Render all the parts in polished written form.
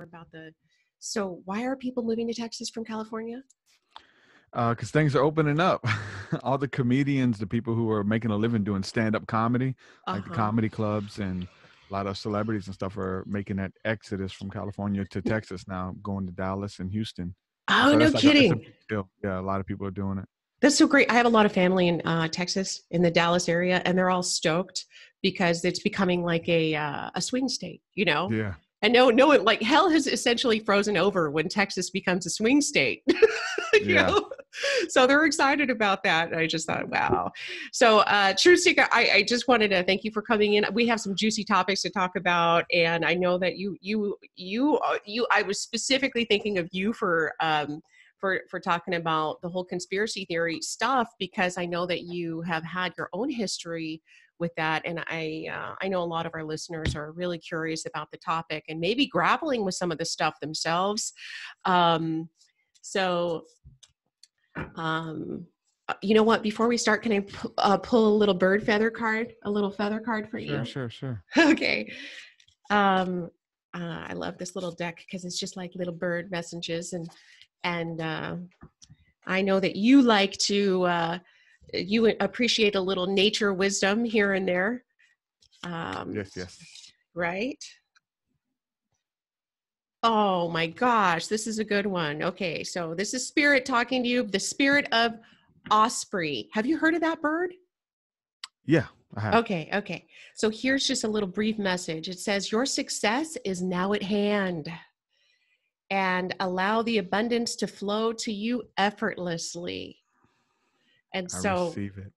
about so why are people moving to Texas from California? Because things are opening up. All the comedians, the people who are making a living doing stand-up comedy, like the Uh-huh. comedy clubs and a lot of celebrities and stuff are making that exodus from California to Texas now, going to Dallas and Houston. And Oh, so no that's it's a kidding. big deal. Yeah, a lot of people are doing it. That's so great. I have a lot of family in Texas, in the Dallas area, and they're all stoked because it's becoming like a swing state, you know? Yeah. And no, like hell has essentially frozen over when Texas becomes a swing state, you Yeah. know? So they're excited about that. And I just thought, wow. So TruthSeekah, I just wanted to thank you for coming in. We have some juicy topics to talk about. And I know that I was specifically thinking of you for talking about the whole conspiracy theory stuff, because I know that you have had your own history with that. And I know a lot of our listeners are really curious about the topic and maybe grappling with some of the stuff themselves. So you know what, before we start, can I pull a little feather card for you? Sure. Okay. I love this little deck because it's just like little bird messages, and I know that you like to you appreciate a little nature wisdom here and there. Yes. Right? Oh my gosh, this is a good one. Okay, so this is Spirit talking to you, the spirit of osprey. Have you heard of that bird? Yeah, I have. Okay. So here's just a little brief message. It says, your success is now at hand, and allow the abundance to flow to you effortlessly. And I so receive it.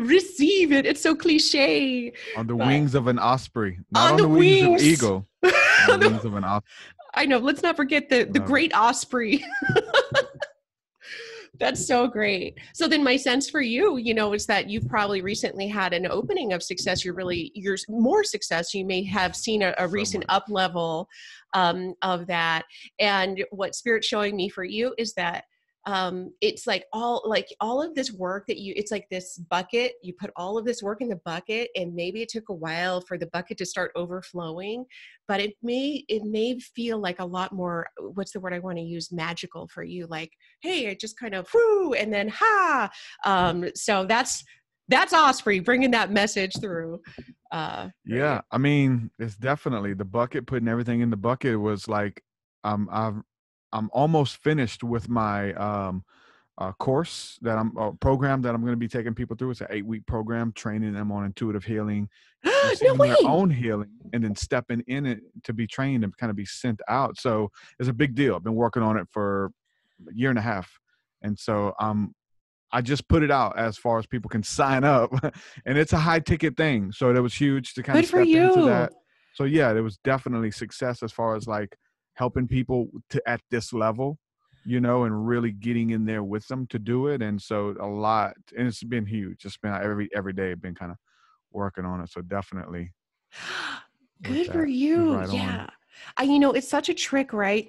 receive it. It's so cliche. On the But wings of an osprey, not on on the the wings of wings. eagle, on the wings of an osprey. I know. Let's not forget the Love it. great osprey. That's so great. So then my sense for you, is that you've probably recently had an opening of success. You're more success. You may have seen a recent up level of that. And what Spirit's showing me for you is that it's like all of this work that it's like this bucket, you put all of this work in the bucket, and maybe it took a while for the bucket to start overflowing, but it may feel like a lot more, what's the word I want to use, magical for you, like, hey, I just kind of whoo, and then ha. So that's Osprey bringing that message through. Yeah, I mean, it's definitely the bucket, putting everything in the bucket was like, I'm almost finished with my course program that I'm going to be taking people through. It's an 8-week program, training them on intuitive healing, No receiving their way. own healing, and then stepping in it to be trained and kind of be sent out. So it's a big deal. I've been working on it for a year and a half. And so I just put it out as far as people can sign up, and it's a high ticket thing. So that was huge to kind of step into that. So yeah, there was definitely success as far as like helping people at this level, and really getting in there with them to do it. And so a lot, and it's been huge. It's been every day I've been kind of working on it. So definitely. Good for you. Right Yeah. on. It's such a trick, right?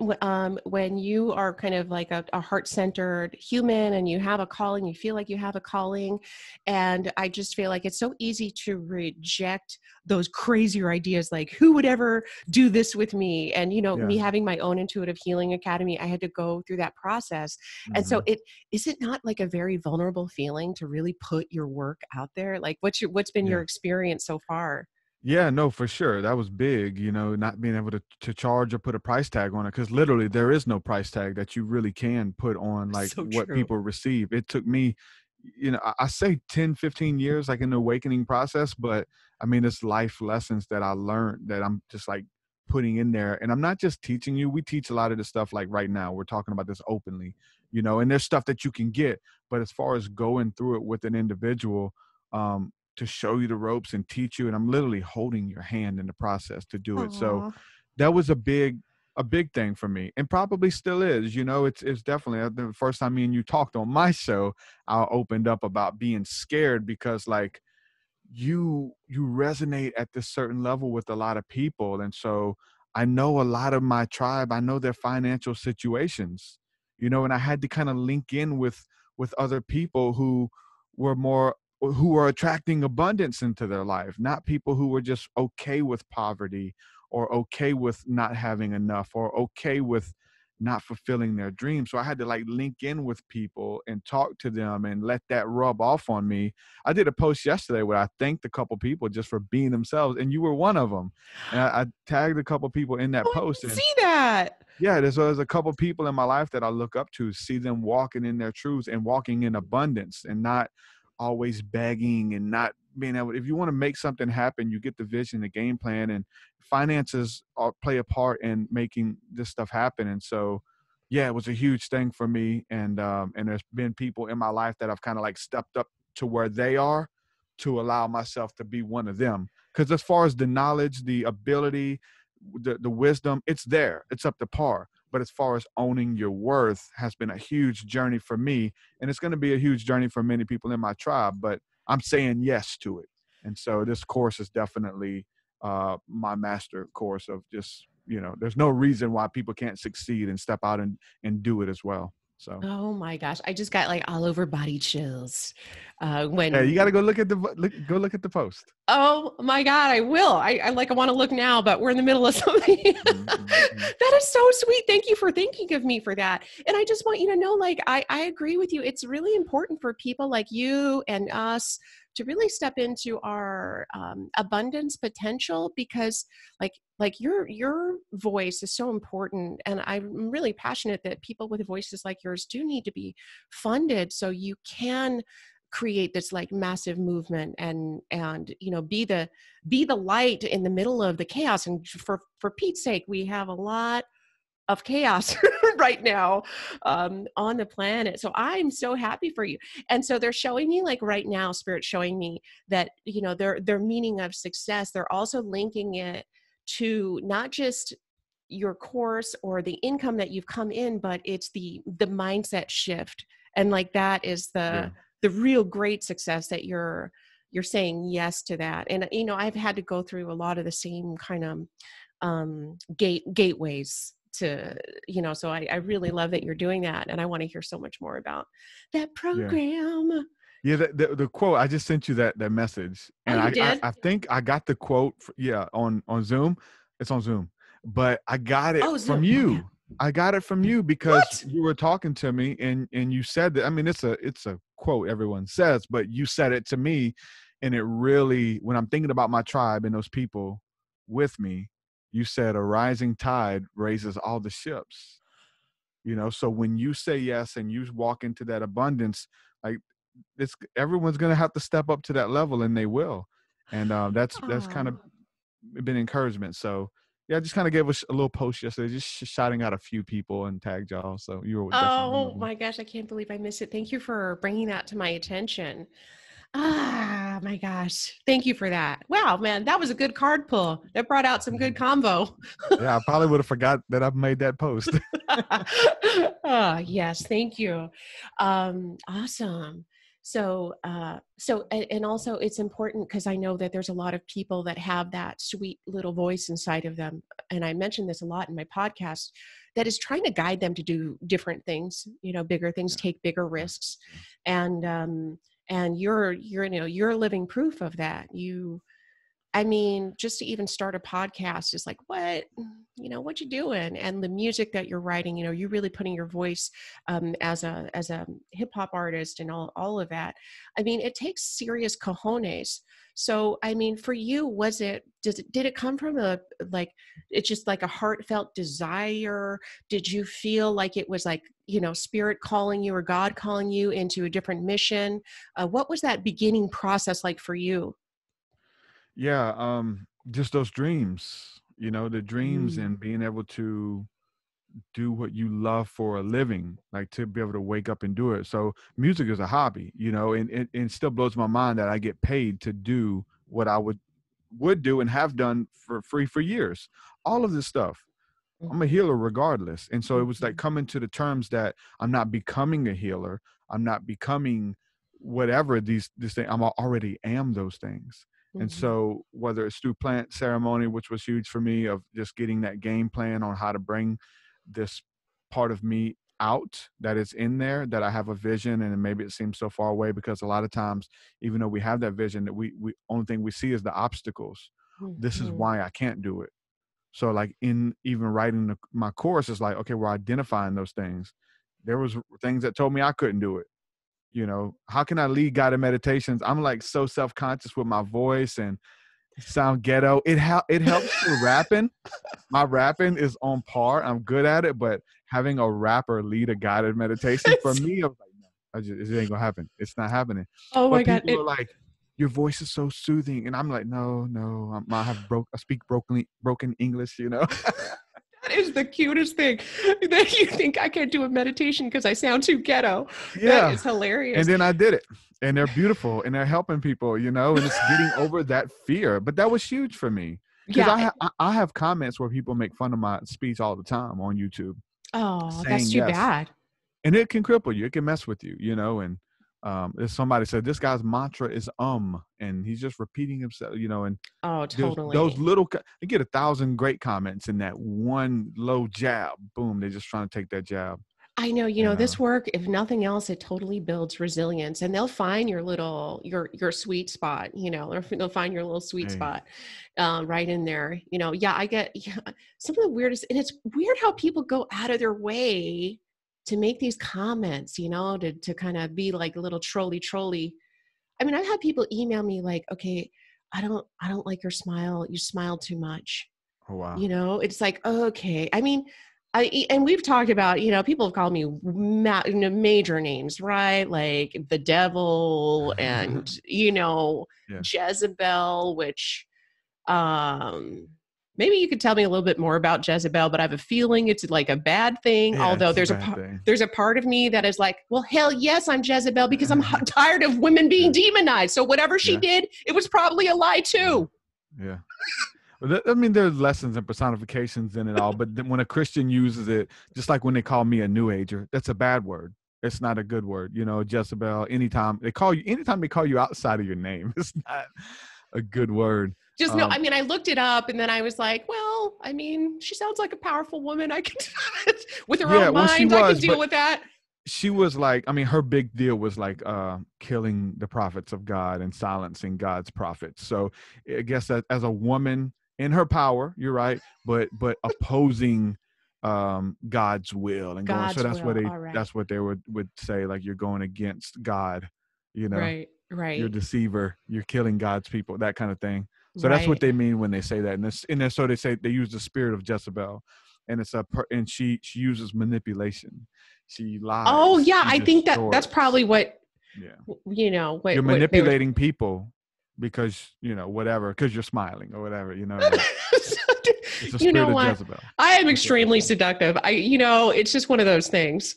When you are kind of like a heart-centered human and you have a calling, you feel like you have a calling. And I just feel like it's so easy to reject those crazier ideas, like who would ever do this with me? And, me having my own intuitive healing academy, I had to go through that process. Mm-hmm. And so is it not like a very vulnerable feeling to really put your work out there? Like what's been your experience so far? Yeah, no, for sure. That was big, not being able to charge or put a price tag on it, because literally there is no price tag that you really can put on like what people receive. It took me, I say 10, 15 years, like in the awakening process, but I mean, it's life lessons that I learned that I'm just like putting in there. And I'm not just teaching you. We teach a lot of this stuff like right now. We're talking about this openly, and there's stuff that you can get. But as far as going through it with an individual, to show you the ropes and teach you, and I'm literally holding your hand in the process to do it. So that was a big thing for me, and probably still is. It's definitely the first time me and you talked on my show, I opened up about being scared because like you resonate at this certain level with a lot of people. And so I know a lot of my tribe, I know their financial situations, and I had to kind of link in with other people who were attracting abundance into their life, not people who were just okay with poverty or okay with not having enough, or okay with not fulfilling their dreams. So I had to like link in with people and talk to them and let that rub off on me. I did a post yesterday where I thanked a couple people just for being themselves, and you were one of them. And I tagged a couple people in that Oh, I post, didn't and see that. yeah, there's a couple people in my life that I look up to, see them walking in their truths and walking in abundance and not always begging and not being able, if you want to make something happen, you get the vision, the game plan, and finances play a part in making this stuff happen. And so, yeah, it was a huge thing for me. And there's been people in my life that I've kind of like stepped up to where they are to allow myself to be one of them. Because as far as the knowledge, the ability, the wisdom, it's there, it's up to par. But as far as owning your worth has been a huge journey for me, and it's going to be a huge journey for many people in my tribe, but I'm saying yes to it. And so this course is definitely my master course of just, there's no reason why people can't succeed and step out and do it as well. So Oh my gosh, I just got like all over body chills yeah, you got to when. go look at the post. Oh my God, I will. I like, I want to look now, but we're in the middle of something. Mm-hmm. That is so sweet. Thank you for thinking of me for that. And I just want you to know, like, I agree with you. It's really important for people like you and us to really step into our abundance potential, because like your voice is so important. And I'm really passionate that people with voices like yours do need to be funded so you can create this like massive movement and be the light in the middle of the chaos. And for Pete's sake, we have a lot of chaos right now on the planet. So I'm so happy for you. And so they're showing me, like right now, Spirit's showing me that their meaning of success, they're also linking it to not just your course or the income that you've come in, but it's the mindset shift. And like that is Yeah. the real great success that you're saying yes to that. And I've had to go through a lot of the same kind of gateways to, so I really love that you're doing that, and I want to hear so much more about that Yeah. program. Yeah, the quote, I just sent you that message, Oh, and you I did? I think I got the quote. Yeah, on Zoom. It's on Zoom, but I got it Oh, from Zoom. Okay. you. I got it from you because What? you were talking to me, and you said that. I mean, it's a quote everyone says, but you said it to me, and it really, when I'm thinking about my tribe and those people with me, you said a rising tide raises all the ships. So when you say yes and you walk into that abundance, like, it's everyone's going to have to step up to that level, and they will. And that's kind of Oh. been encouragement. So yeah, I just kind of gave us a little post yesterday, just shouting out a few people and tagged y'all. So you were definitely one of Oh them. my gosh, I can't believe I missed it. Thank you for bringing that to my attention. Ah, my gosh. Thank you for that. Wow, man, that was a good card pull. That brought out some good combo. Yeah, I probably would have forgot that I've made that post. Yes, thank you. Awesome. And also it's important because I know that there's a lot of people that have that sweet little voice inside of them. And I mention this a lot in my podcast, that is trying to guide them to do different things, bigger things, Yeah, take bigger yeah, risks. And you're living proof of that. I mean, just to even start a podcast is like, what you doing? And the music that you're writing, you're really putting your voice as a hip hop artist and all of that. I mean, it takes serious cojones. So, I mean, for you, did it come from it's just like a heartfelt desire? Did you feel like it was like, spirit calling you or God calling you into a different mission? What was that beginning process like for you? yeah. Just those dreams, the dreams Mm. and being able to do what you love for a living, like to be able to wake up and do it. So music is a hobby, and it still blows my mind that I get paid to do what I would do and have done for free for years. All of this stuff. I'm a Mhm. healer regardless. And so it was like Mhm. coming to the terms that I'm not becoming a healer. I'm not becoming whatever this thing. Already am those things. And Mhm. so whether it's through plant ceremony, which was huge for me, of just getting that game plan on how to bring this part of me out that is in there, that I have a vision, and maybe it seems so far away because a lot of times, even though we have that vision, that we only thing we see is the obstacles. This is Mhm. why I can't do it. So like in even writing my course, it's like, okay, we're identifying those things. There was things that told me I couldn't do it. You know, how can I lead guided meditations? I'm like so self-conscious with my voice and sound ghetto. It helps for rapping. My rapping is on par. I'm good at it, but having a rapper lead a guided meditation for me, I was like, no, it ain't gonna happen. It's not happening. Oh my But God. people are like, your voice is so soothing, and I'm like, no, I speak broken English, you know. That is the cutest thing, that you think I can't do a meditation because I sound too ghetto. That Yeah. is hilarious. And then I did it, and they're beautiful, and they're helping people, you know, and it's getting over that fear. But that was huge for me, because Yeah. I have comments where people make fun of my speech all the time on YouTube, Oh, that's saying too yes, bad. and it can cripple you, it can mess with you, you know. And if somebody said this guy's mantra is and he's just repeating himself, you know, and Oh, there's those totally. little, they get 1,000 great comments in that one low jab, boom, they're just trying to take that jab, I know, you know. this work, if nothing else, it totally builds resilience, and they'll find your little, your sweet spot, they'll find your little sweet Hey. spot, right in there. Yeah, I get, some of the weirdest, and it's weird how people go out of their way to make these comments, to kind of be like a little trolley. I mean, I've had people email me like, okay, I don't like your smile. You smile too much. Oh wow. It's like, okay. I mean, and we've talked about, people have called me major names, right? Like the devil and, Yeah. Jezebel, which, um, maybe you could tell me a little bit more about Jezebel, but I have a feeling it's like a bad thing. Yeah, Although it's a bad thing. there's a part of me that is like, well, hell yes, I'm Jezebel because I'm tired of women being demonized. So whatever she did, it was probably a lie too. Yeah. Well, I mean, there's lessons and personifications in it all, but then when a Christian uses it, just like when they call me a New Ager, that's a bad word. It's not a good word. Jezebel, anytime they call you outside of your name, it's not a good word. Just no, I mean, I looked it up and then I was like, well, I mean, she sounds like a powerful woman. I can, with her own mind, I can deal with that. She was like, I mean, her big deal was like killing the prophets of God and silencing God's prophets. So I guess that as a woman in her power, you're right, but opposing God's will and going. So that's what they would say, like, you're going against God, Right. You're a deceiver, you're killing God's people, that kind of thing. So that's what Right. they mean when they say that. And so they say they use the spirit of Jezebel, and and she uses manipulation. She lies. Oh yeah, she I think that's probably what. Yeah. What you're manipulating people because whatever, because you're smiling or whatever. It's the spirit of Jezebel. I am extremely seductive. It's just one of those things.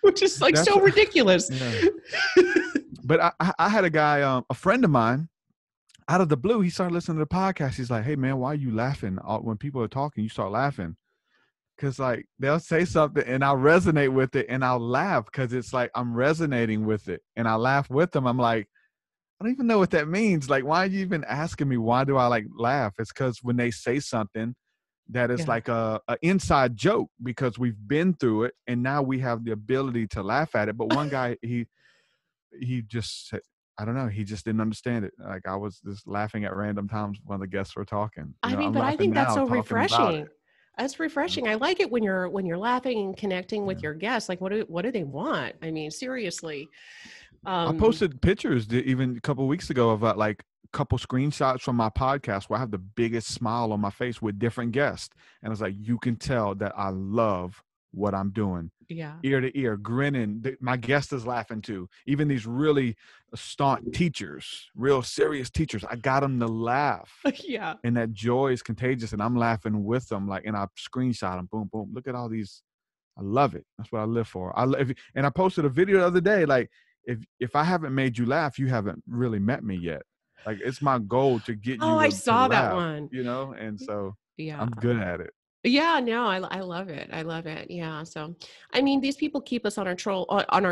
Which is like so ridiculous. Yeah. But I had a guy, a friend of mine, out of the blue, he started listening to the podcast. He's like, hey man, why are you laughing? When people are talking, you start laughing. Cause like they'll say something and I'll resonate with it and I'll laugh because it's like I'm resonating with it and I laugh with them. I'm like, I don't even know what that means. Like, why are you even asking me? Why do I like laugh? It's because when they say something that is like a inside joke because we've been through it and now we have the ability to laugh at it. But one guy, he just said, I don't know. He just didn't understand it. Like I was just laughing at random times when the guests were talking. I mean, but I think that's so refreshing. That's refreshing. I like it when you're laughing and connecting with your guests. Like, what do they want? I mean, seriously. I posted pictures even a couple of weeks ago of like a couple screenshots from my podcast where I have the biggest smile on my face with different guests, and it's like you can tell that I love what I'm doing. Yeah. Ear to ear, grinning. My guest is laughing too. Even these really staunch teachers, real serious teachers, I got them to laugh. Yeah. And that joy is contagious, and I'm laughing with them. Like, and I screenshot them. Boom, boom. Look at all these. I love it. That's what I live for. And I posted a video the other day. Like, if I haven't made you laugh, you haven't really met me yet. Like, it's my goal to get you. I saw that laugh, one. And so yeah, I'm good at it. Yeah, no, I love it. I love it. Yeah. So, I mean, these people keep us on our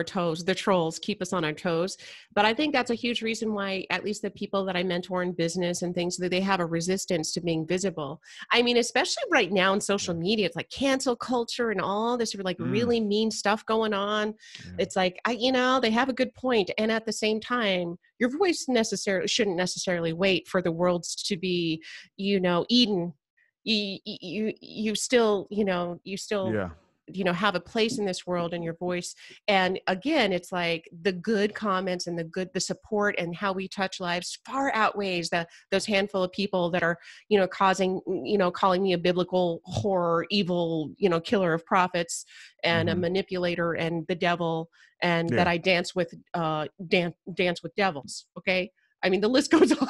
toes. The trolls keep us on our toes. But I think that's a huge reason why, at least the people that I mentor in business and things, that they have a resistance to being visible. I mean, especially right now in social media, it's like cancel culture and all this like really mean stuff going on. Yeah. It's like, they have a good point. And at the same time, your voice shouldn't necessarily wait for the world to be, Eden you still, Yeah. have a place in this world and your voice. And again, it's like the good comments and the support and how we touch lives far outweighs those handful of people that are, calling me a biblical horror, evil, killer of prophets and a manipulator and the devil, and that I dance with devils. Okay. I mean, the list goes on.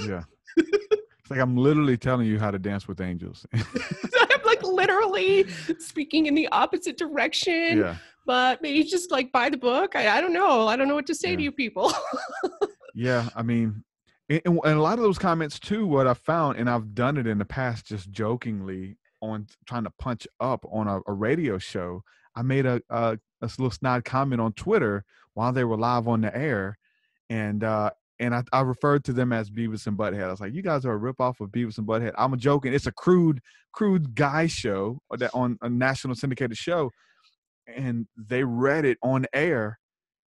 Yeah. It's like I'm literally telling you how to dance with angels. I'm like literally speaking in the opposite direction, Yeah. but maybe just like buy the book. I don't know. I don't know what to say to you people. Yeah. I mean, and a lot of those comments too, what I found, and I've done it in the past, just jokingly on trying to punch up on a radio show. I made a little snide comment on Twitter while they were live on the air. And I referred to them as Beavis and Butthead. I was like, you guys are a ripoff of Beavis and Butthead. I'm joking. It's a crude guy show that on a national syndicated show. And they read it on air.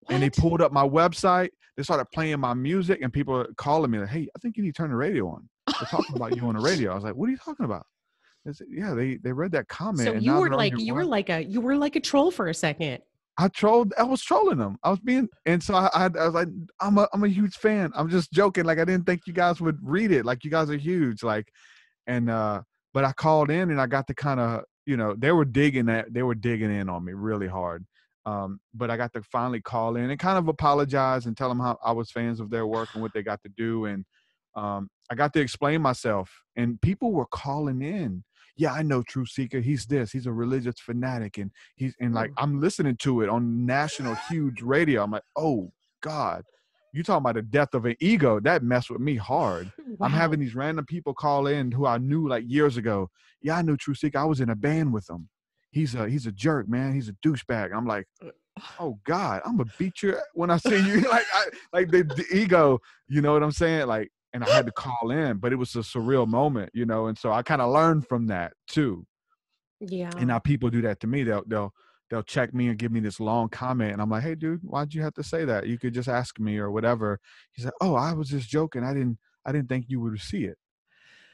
What? And they pulled up my website. They started playing my music, and people are calling me like, hey, I think you need to turn the radio on. They're talking about you on the radio. I was like, what are you talking about? They said, yeah, they read that comment. So and you now were they're like, arguing, you were like a troll for a second. I was trolling them. I was being, and so I was like, I'm a huge fan. I'm just joking. Like, I didn't think you guys would read it. Like, you guys are huge. Like, and, but I called in and I got to kind of, they were digging in on me really hard. But I got to finally call in and kind of apologize and tell them how I was fans of their work and what they got to do. And, I got to explain myself, and people were calling in. Yeah, I know TruthSeekah. He's this. He's a religious fanatic, and like I'm listening to it on national huge radio. I'm like, oh God, you talking about the death of an ego? That messed with me hard. Wow. I'm having these random people call in who I knew like years ago. Yeah, I knew TruthSeekah. I was in a band with him. He's a jerk, man. He's a douchebag. I'm like, oh God, I'm gonna beat you when I see you. like the ego. You know what I'm saying? Like. And I had to call in, but it was a surreal moment, and so I kind of learned from that too. Yeah. And now people do that to me. They'll check me and give me this long comment, and I'm like, hey, dude, why'd you have to say that? You could just ask me or whatever. He said, oh, I was just joking. I didn't think you would see it,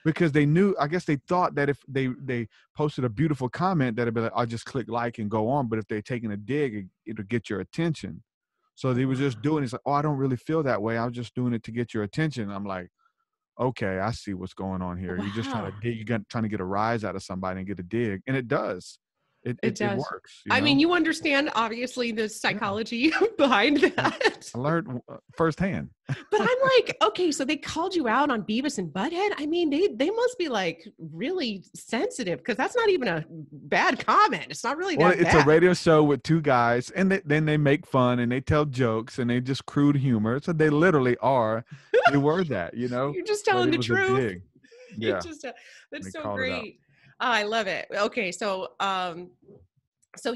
because they knew. I guess they thought that if they posted a beautiful comment, that'd be like, I'll just click like and go on. But if they're taking a dig, it'll get your attention. So they were just doing it. It's like, oh, I don't really feel that way. I was just doing it to get your attention. I'm like, okay, I see what's going on here. Wow. You're just trying to dig. You're trying to get a rise out of somebody and get a dig. And it does. It does. works. I mean, you understand, obviously, the psychology behind that. I learned firsthand. But I'm like, okay, so they called you out on Beavis and Butthead? I mean, they must be like really sensitive, because that's not even a bad comment. It's not really that bad. It's a radio show with two guys, and then they make fun and they tell jokes and they just crude humor. So they literally are. They were that, You're just telling the truth. Yeah. That's so great. Oh, I love it. Okay, so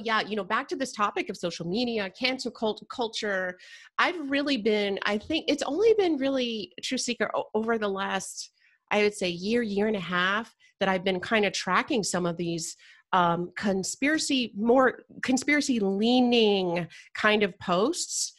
yeah, back to this topic of social media, cancel culture. I think it's only been really TruthSeekah over the last, I would say, year and a half, that I've been kind of tracking some of these conspiracy leaning kind of posts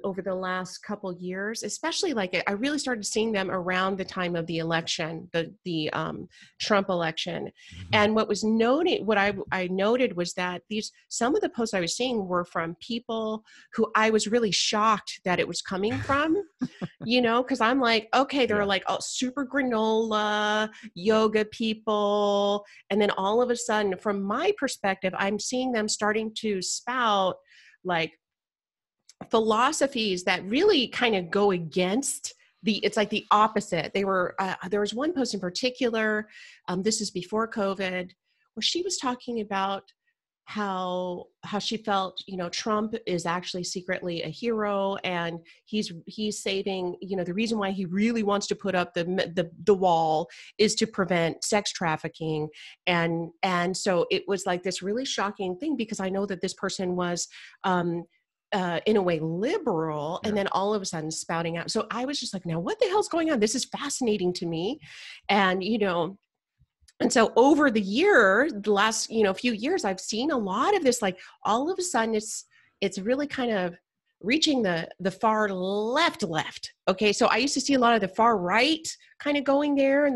over the last couple years, especially like I really started seeing them around the time of the election, the Trump election. Mm-hmm. And what I noted was that some of the posts I was seeing were from people who I was really shocked that it was coming from, because I'm like, okay, they're like super granola yoga people. And then all of a sudden, from my perspective, I'm seeing them starting to spout like philosophies that really kind of go against it's like the opposite. They were, there was one post in particular, this is before COVID, where she was talking about how she felt, Trump is actually secretly a hero, and he's saving, the reason why he really wants to put up the wall is to prevent sex trafficking. And so it was like this really shocking thing, because I know that this person was, in a way liberal, and then all of a sudden spouting out. So I was just like, now what the hell's going on? This is fascinating to me. And, and so over the last, few years, I've seen a lot of this, like all of a sudden it's really kind of reaching the far left. Okay. So I used to see a lot of the far right kind of going there, and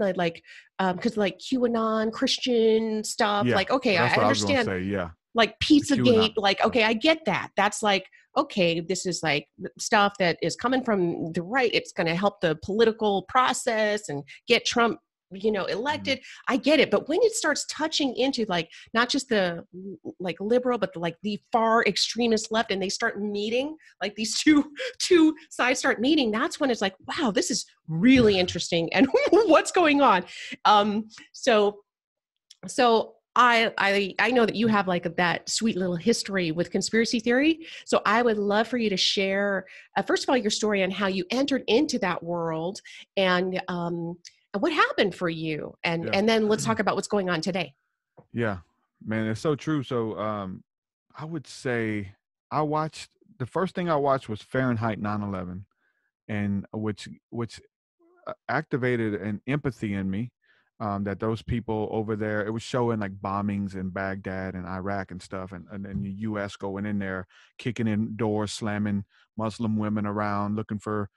because like QAnon, Christian stuff, Yeah, like, okay, that's I what I was gonna understand, say. Yeah, like the Pizzagate, QAnon like, stuff. okay, I get that. That's like, okay, this is like stuff that is coming from the right. It's going to help the political process and get Trump, Mhm. elected. I get it. But when it starts touching into like not just the like liberal, but like the far extremist left, and they start meeting, like these two sides start meeting, that's when it's like, wow, this is really interesting. And what's going on? Um, so so I know that you have like that sweet little history with conspiracy theory. So I would love for you to share, first of all, your story on how you entered into that world, and what happened for you, and Yeah. and then let's talk about what's going on today. Yeah, man, it's so true. So, I would say I watched the first thing I watched was Fahrenheit 9/11, and which activated an empathy in me, that those people over there. It was showing like bombings in Baghdad and Iraq and stuff, and then the U.S. going in there, kicking in doors, slamming Muslim women around, looking for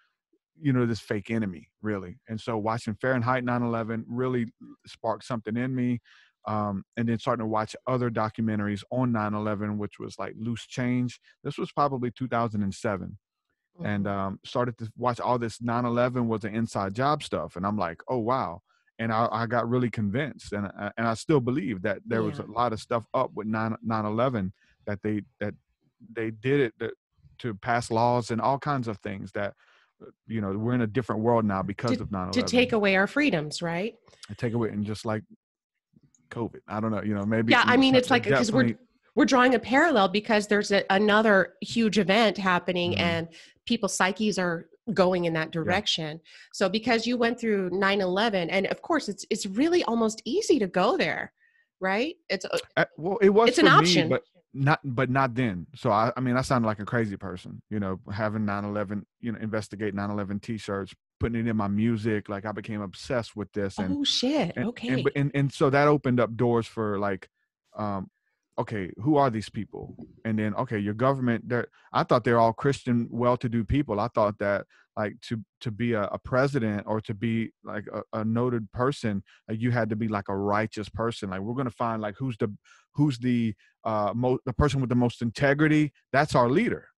this fake enemy, really. And so watching Fahrenheit 9/11 really sparked something in me. And then starting to watch other documentaries on 9/11, which was like Loose Change. This was probably 2007. And Mhm. started to watch all this 9/11 was an inside job stuff. And I'm like, oh, wow. And I got really convinced. And I still believe that there was Yeah. a lot of stuff up with 9/11, that they did it to pass laws and all kinds of things that we're in a different world now because To of to 9/11. take away our freedoms, right? I take away, and just like COVID, I don't know, maybe Yeah, I mean, it's like because we're definitely. we're drawing a parallel because there's another huge event happening, Mhm. and people's psyches are going in that Yeah. direction. So because you went through 9/11, and of course it's really almost easy to go there, right? Well, it was It's an for me, option. but not then. So I mean, I sounded like a crazy person, having 9/11, investigate 9/11 T-shirts, putting it in my music. Like I became obsessed with this, and Oh shit. and and Okay. but- and, and so that opened up doors for like, um, okay, who are these people? And then, okay, your government. I thought they're all Christian, well-to-do people. I thought that like to be a president or to be like a noted person, like you had to be like a righteous person. Like we're gonna find like the person with the most integrity. That's our leader.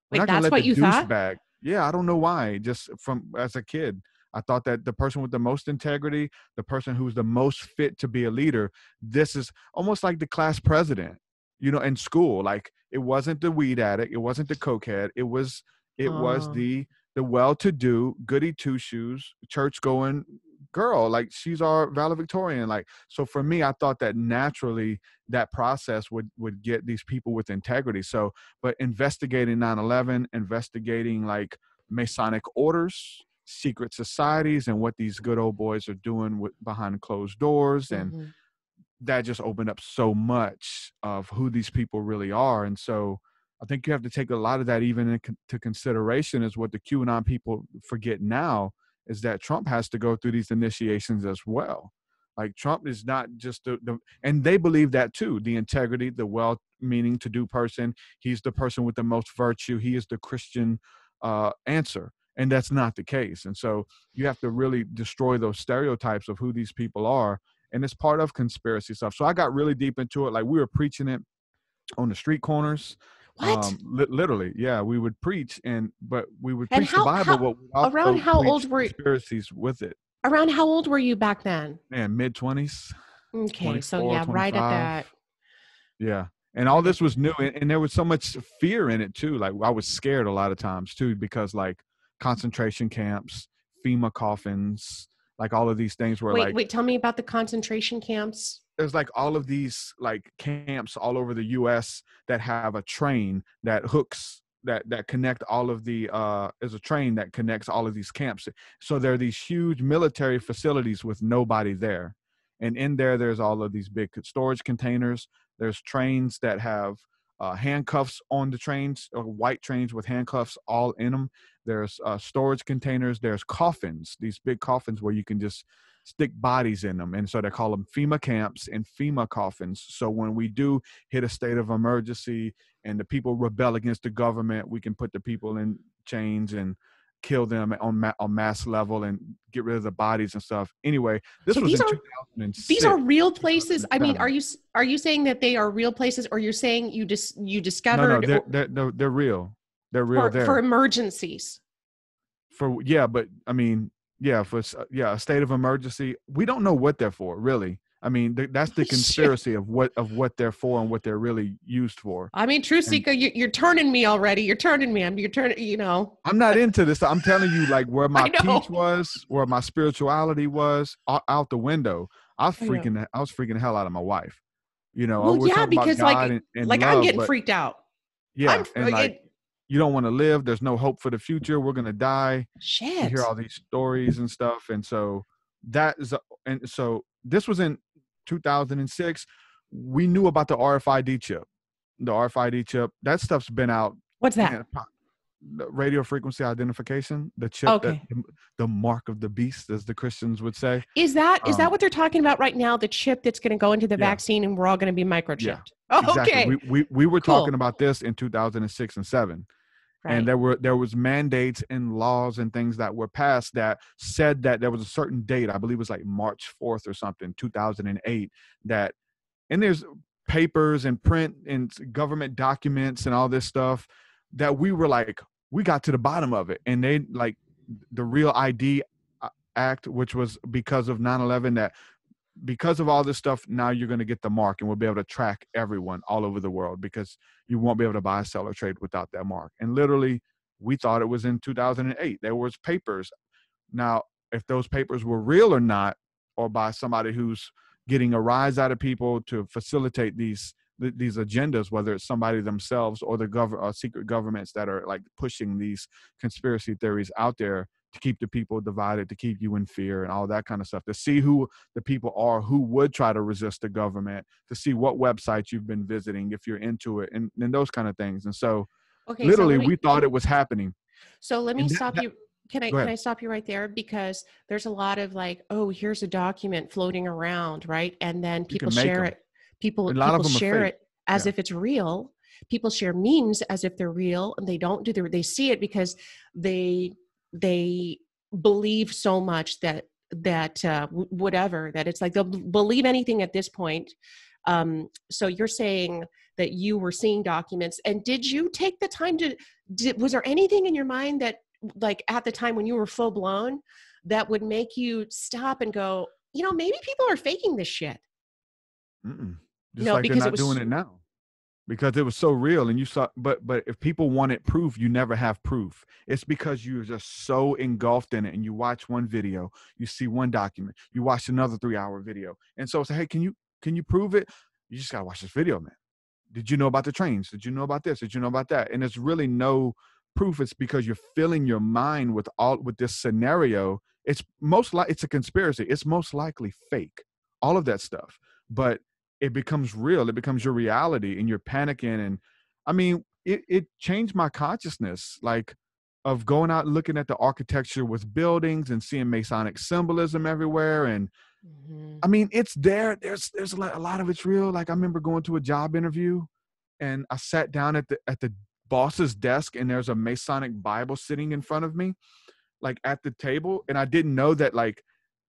We're Wait, not gonna that's let the what you thought? douchebag. Yeah, I don't know why. Just from as a kid, I thought that the person with the most integrity, the person who's the most fit to be a leader, this is almost like the class president, in school. Like it wasn't the weed addict, it wasn't the cokehead, it was Oh, the well-to-do, goody two-shoes, church-going girl. Like she's our valedictorian. Like so, for me, I thought that naturally that process would get these people with integrity. So, but investigating 9/11, investigating like Masonic orders, secret societies, and what these good old boys are doing behind closed doors, and mhm. that just opened up so much of who these people really are. And so I think you have to take a lot of that even into consideration. Is what the QAnon people forget now, is that Trump has to go through these initiations as well. Like Trump is not just and they believe that too, the integrity, the well-meaning to do person. He's the person with the most virtue. He is the Christian answer. And that's not the case. And so you have to really destroy those stereotypes of who these people are, and it's part of conspiracy stuff. So I got really deep into it. Like we were preaching it on the street corners. What? Literally, yeah, we would preach, but we would And preach the Bible, how but we around also how preach old were conspiracies with it. around how old were you back then? Man, mid-20s, Okay, so 24, yeah, right at 25. that, Yeah. And all right at this was new, and there was so much fear in it too. Like I was scared a lot of times too, because like concentration camps, FEMA coffins, like all of these things were Wait, like, wait, tell me about the concentration camps. there's like all of these like camps all over the US that have a train that hooks that connect all of the is a train that connects all of these camps. So there are these huge military facilities with nobody there. And in there's all of these big storage containers. There's trains that have handcuffs on the trains, white trains with handcuffs all in them. There's storage containers. There's coffins, these big coffins where you can just stick bodies in them. And so they call them FEMA camps and FEMA coffins. So when we do hit a state of emergency and the people rebel against the government, we can put the people in chains kill them on mass level and get rid of the bodies and stuff. Anyway, this So was in these are 2006, real places. I mean, 2007. are you saying that they are real places, or you're saying you No, discovered they're real. They're real for there. emergencies? But I mean, a state of emergency. We don't know what they're for, really. I mean, that's the Shit. conspiracy of what they're for and what they're really used for. I mean, And TruthSeekah, you're turning me already. You're turning me. You're turning. You know. I'm not into this. I'm telling you, like, where I my peace know. was, where my spirituality was, out the window. I know. I was freaking the hell out of my wife. You know, Well, we're yeah, talking about because God and I'm love, getting but freaked out. I'm yeah, and like, it, you don't want to live. There's no hope for the future. We're gonna die. You hear shit. all these stories and stuff, and so this was in 2006. We knew about the RFID chip. The RFID chip, that stuff's been out, What's that? man. The radio frequency identification, the chip that Okay. the mark of the beast, as the Christians would say. Is that what they're talking about right now? The chip that's going to go into the Yeah, vaccine, and we're all going to be yeah, microchipped. Oh, exactly. okay. We were talking Cool. about this in 2006 and 7. And Right. there was mandates and laws and things that were passed that said that there was a certain date, I believe it was like March 4th or something, 2008, that, and there's papers and print and government documents and all this stuff that we were like, we got to the bottom of it. And they, like, the Real ID Act, which was because of 9/11, that because of all this stuff, now you're going to get the mark, and we'll be able to track everyone all over the world, because you won't be able to buy, sell, or trade without that mark. And literally, we thought it was in 2008. There was papers. Now, if those papers were real or not, or by somebody who's getting a rise out of people to facilitate these agendas, whether it's somebody themselves or the secret governments that are like pushing these conspiracy theories out there to keep the people divided, to keep you in fear and all that kind of stuff, to see who the people are who would try to resist the government, to see what websites you've been visiting if you're into it, and those kind of things. And so Okay. So literally we thought it was happening. let me And stop you. go Can ahead. I stop you right there? Because there's a lot of like, oh, here's a document floating around, right? And then You people can make share them. it. People A lot of them are share fake. it as Yeah. if it's real. People share memes as if they're real, and they don't do they see it because they believe so much that whatever, that it's like they'll believe anything at this point. So you're saying that you were seeing documents, and did you take the time was there anything in your mind that, like, at the time when you were full blown, that would make you stop and go, maybe people are faking this shit? Mm-mm. Just No, like they're because it not doing was it now, because it was so real. And you saw, but if people wanted proof, you never have proof. It's because you're just so engulfed in it, and you watch one video, you see one document, you watch another 3-hour video, and so it's like, hey, can you prove it? You just gotta watch this video, man. Did you know about the trains? Did you know about this? Did you know about that? And there's really no proof. It's because you're filling your mind with this scenario. It's a conspiracy. It's most likely fake, all of that stuff. But it becomes real. It becomes your reality, and you're panicking. And I mean, it changed my consciousness, like, of going out and looking at the architecture with buildings and seeing Masonic symbolism everywhere. And Mhm. I mean, it's there. There's a lot of it's real. Like, I remember going to a job interview, and I sat down at the boss's desk, and there's a Masonic Bible sitting in front of me, like, at the table. And I didn't know that, like,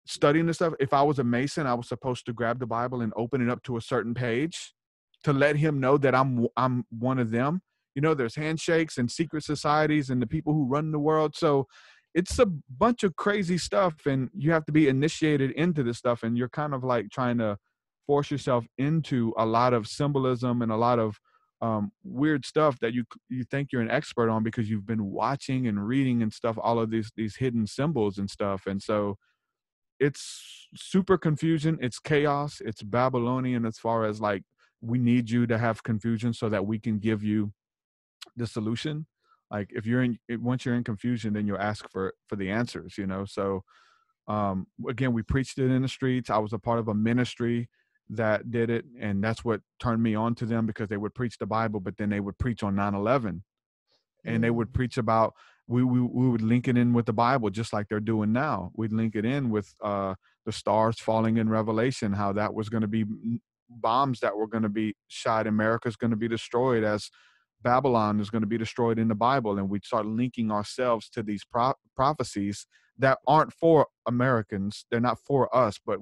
studying this stuff, if I was a Mason, I was supposed to grab the Bible and open it up to a certain page to let him know that I'm one of them. There's handshakes and secret societies and the people who run the world. So it's a bunch of crazy stuff, and you have to be initiated into this stuff, and you're kind of like trying to force yourself into a lot of symbolism and a lot of weird stuff that you think you're an expert on, because you've been watching and reading and stuff, all of these hidden symbols and stuff. And so it's super confusion. It's chaos. It's Babylonian, as far as, like, we need you to have confusion so that we can give you the solution. Like, once you're in confusion, then you'll ask for the answers, So again, we preached it in the streets. I was a part of a ministry that did it, and that's what turned me on to them, because they would preach the Bible, but then they would preach on 9/11, and they would preach about, we would link it in with the Bible, just like they're doing now. We'd link it in with the stars falling in Revelation, how that was going to be bombs that were going to be shot. America's going to be destroyed as Babylon is going to be destroyed in the Bible, and we start linking ourselves to these prophecies that aren't for Americans. They're not for us, but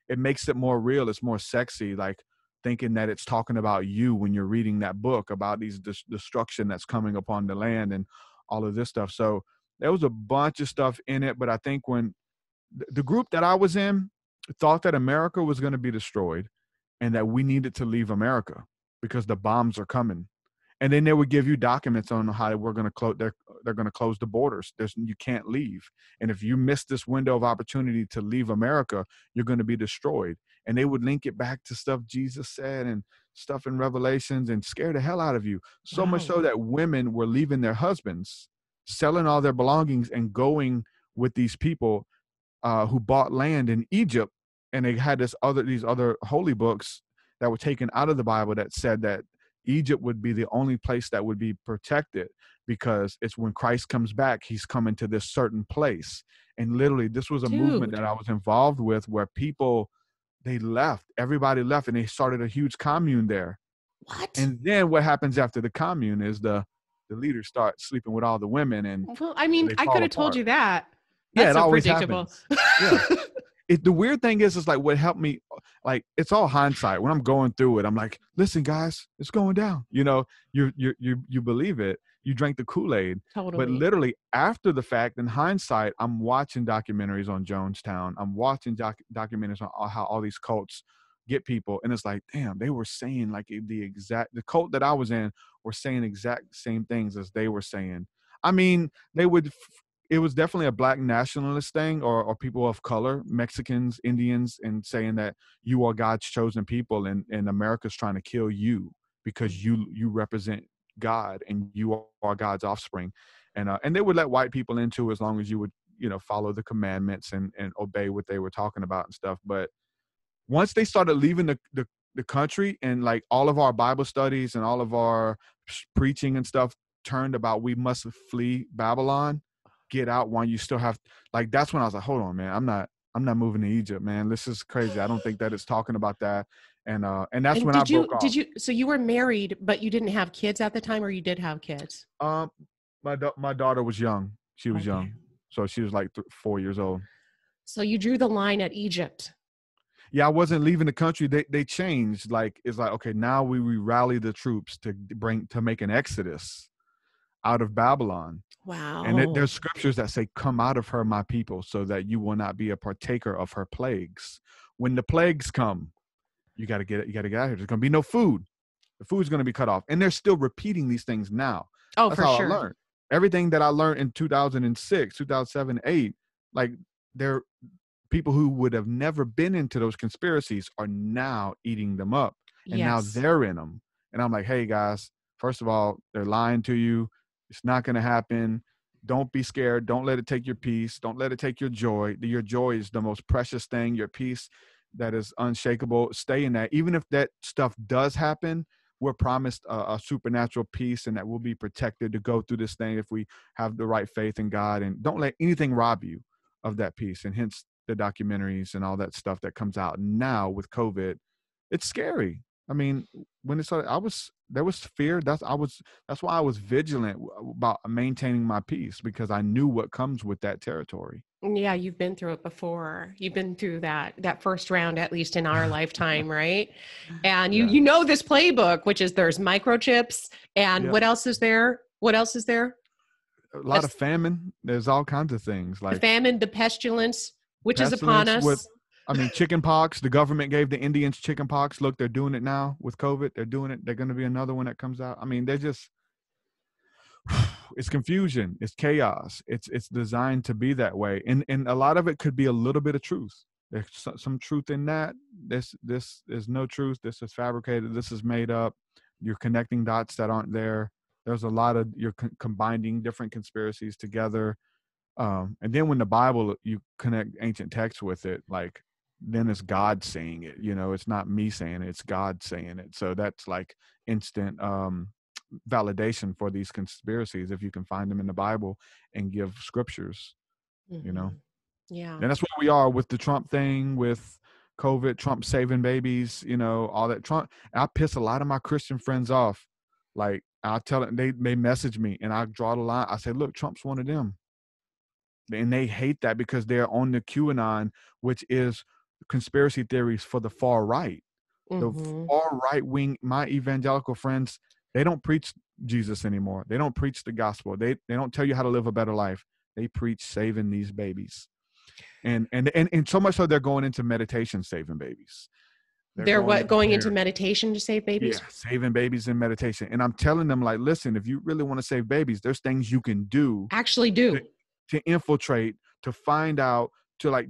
it makes it more real. It's more sexy, like thinking that it's talking about you when you're reading that book about these destruction that's coming upon the land and all of this stuff. So there was a bunch of stuff in it, but I think when the group that I was in thought that America was going to be destroyed and that we needed to leave America because the bombs are coming. And then they would give you documents on how we're going to close. They're going to close the borders. You can't leave. And if you miss this window of opportunity to leave America, you're going to be destroyed. And they would link it back to stuff Jesus said and stuff in Revelations and scare the hell out of you. So much so that women were leaving their husbands, selling all their belongings and going with these people who bought land in Egypt. And they had these other holy books that were taken out of the Bible that said that Egypt would be the only place that would be protected because it's when Christ comes back, he's coming to this certain place. And literally, this was a movement that I was involved with where people, everybody left, and they started a huge commune there. What? And then what happens after the commune is the leaders start sleeping with all the women. And well, I mean, I could have told you that. That's yeah, it so always predictable. Happens. Yeah. The weird thing is like what helped me, like it's all hindsight. When I'm going through it, I'm like, listen, guys, it's going down. You know, you believe it. You drank the Kool-Aid. Totally. But literally after the fact, in hindsight, I'm watching documentaries on Jonestown. I'm watching documentaries on how all these cults get people. And it's like, damn, they were saying like the cult that I was in were saying exact same things as they were saying. I mean, it was definitely a black nationalist thing or people of color, Mexicans, Indians, and saying that you are God's chosen people and America's trying to kill you because you represent God and you are God's offspring. And they would let white people into as long as you would, follow the commandments and obey what they were talking about and stuff. But once they started leaving the country and like all of our Bible studies and all of our preaching and stuff turned about, we must flee Babylon, get out while you still have, like, that's when I was like, hold on, man, I'm not moving to Egypt, man. This is crazy. I don't think that it's talking about that. And that's when I broke off. So you were married, but you didn't have kids at the time, or you did have kids? My daughter was young. She was young. So she was like 4 years old. So you drew the line at Egypt. Yeah, I wasn't leaving the country. They changed. Like, it's like, okay, now we rally the troops to make an exodus out of Babylon. Wow. And there's scriptures that say, come out of her, my people, so that you will not be a partaker of her plagues. When the plagues come, you got to get out of here. There's going to be no food. The food's going to be cut off. And they're still repeating these things now. Oh, that's for how sure. I learned. Everything that I learned in 2006, 2007, 2008, like they're people who would have never been into those conspiracies are now eating them up. And now they're in them. And I'm like, hey, guys, first of all, they're lying to you. It's not going to happen. Don't be scared. Don't let it take your peace. Don't let it take your joy. Your joy is the most precious thing. Your peace that is unshakable. Stay in that. Even if that stuff does happen, we're promised a supernatural peace and that we'll be protected to go through this thing if we have the right faith in God. And don't let anything rob you of that peace. And hence the documentaries and all that stuff that comes out now with COVID. It's scary. I mean, when it started, there was fear. That's why I was vigilant about maintaining my peace, because I knew what comes with that territory. Yeah, you've been through it before. You've been through that first round, at least in our lifetime, right? And you know this playbook, which is there's microchips and what else is there? What else is there? A lot of famine. There's all kinds of things like the famine, the pestilence, which is upon us. Chicken pox. The government gave the Indians chicken pox. Look, they're doing it now with COVID. They're doing it. They're going to be another one that comes out. I mean, it's confusion. It's chaos. It's designed to be that way. And a lot of it could be a little bit of truth. There's some truth in that. This is no truth. This is fabricated. This is made up. You're connecting dots that aren't there. There's a lot of, you're combining different conspiracies together. And then when the Bible, you connect ancient texts with it, like, then it's God saying it, it's not me saying it, it's God saying it. So that's like instant validation for these conspiracies if you can find them in the Bible and give scriptures, Yeah. And that's where we are with the Trump thing, with COVID, Trump saving babies, all that Trump. I piss a lot of my Christian friends off. Like, I'll tell them, they message me and I draw the line. I say, look, Trump's one of them. And they hate that because they're on the QAnon, which is conspiracy theories for the far right. The far right wing, my evangelical friends, they don't preach Jesus anymore. They don't preach the gospel. They don't tell you how to live a better life. They preach saving these babies. And so much so they're going into meditation saving babies. They're going into meditation to save babies? Yeah, saving babies in meditation. And I'm telling them, like, listen, if you really want to save babies, there's things you can do. Actually do. To infiltrate, to find out, to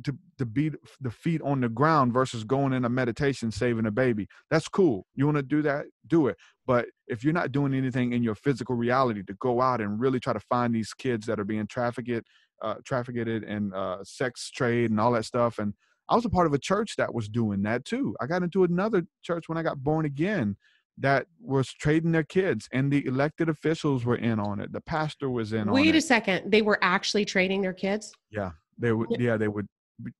be the feet on the ground versus going in a meditation saving a baby. That's cool. You want to do that? Do it. But if you're not doing anything in your physical reality to go out and really try to find these kids that are being trafficked and sex trade and all that stuff. And I was a part of a church that was doing that too. I got into another church when I got born again that was trading their kids, and the elected officials were in on it. The pastor was in on it. Wait a second. They were actually trading their kids? Yeah, they would. Yeah, they would.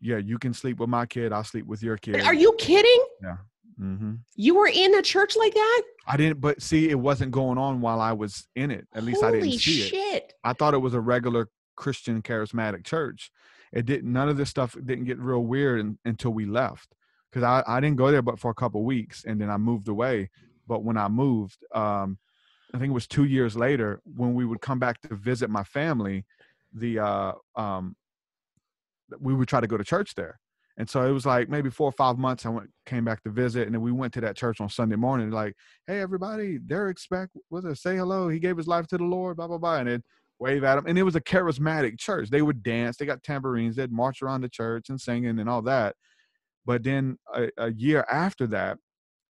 Yeah, you can sleep with my kid. I'll sleep with your kid. Are you kidding? Yeah. Mm-hmm. You were in a church like that? I didn't, but see, it wasn't going on while I was in it. At least I didn't see it. Holy shit. I thought it was a regular Christian charismatic church. It didn't. None of this stuff didn't get real weird until we left, because I didn't go there but for a couple of weeks, and then I moved away. But when I moved, I think it was 2 years later, when we would come back to visit my family, we would try to go to church there. And so it was like maybe 4 or 5 months came back to visit, and then we went to that church on Sunday morning, like, hey, everybody, Derek's back with us. Say hello. He gave his life to the Lord, blah, blah, blah. And then wave at him. And it was a charismatic church. They would dance. They got tambourines. They'd march around the church and singing and all that. But then a year after that,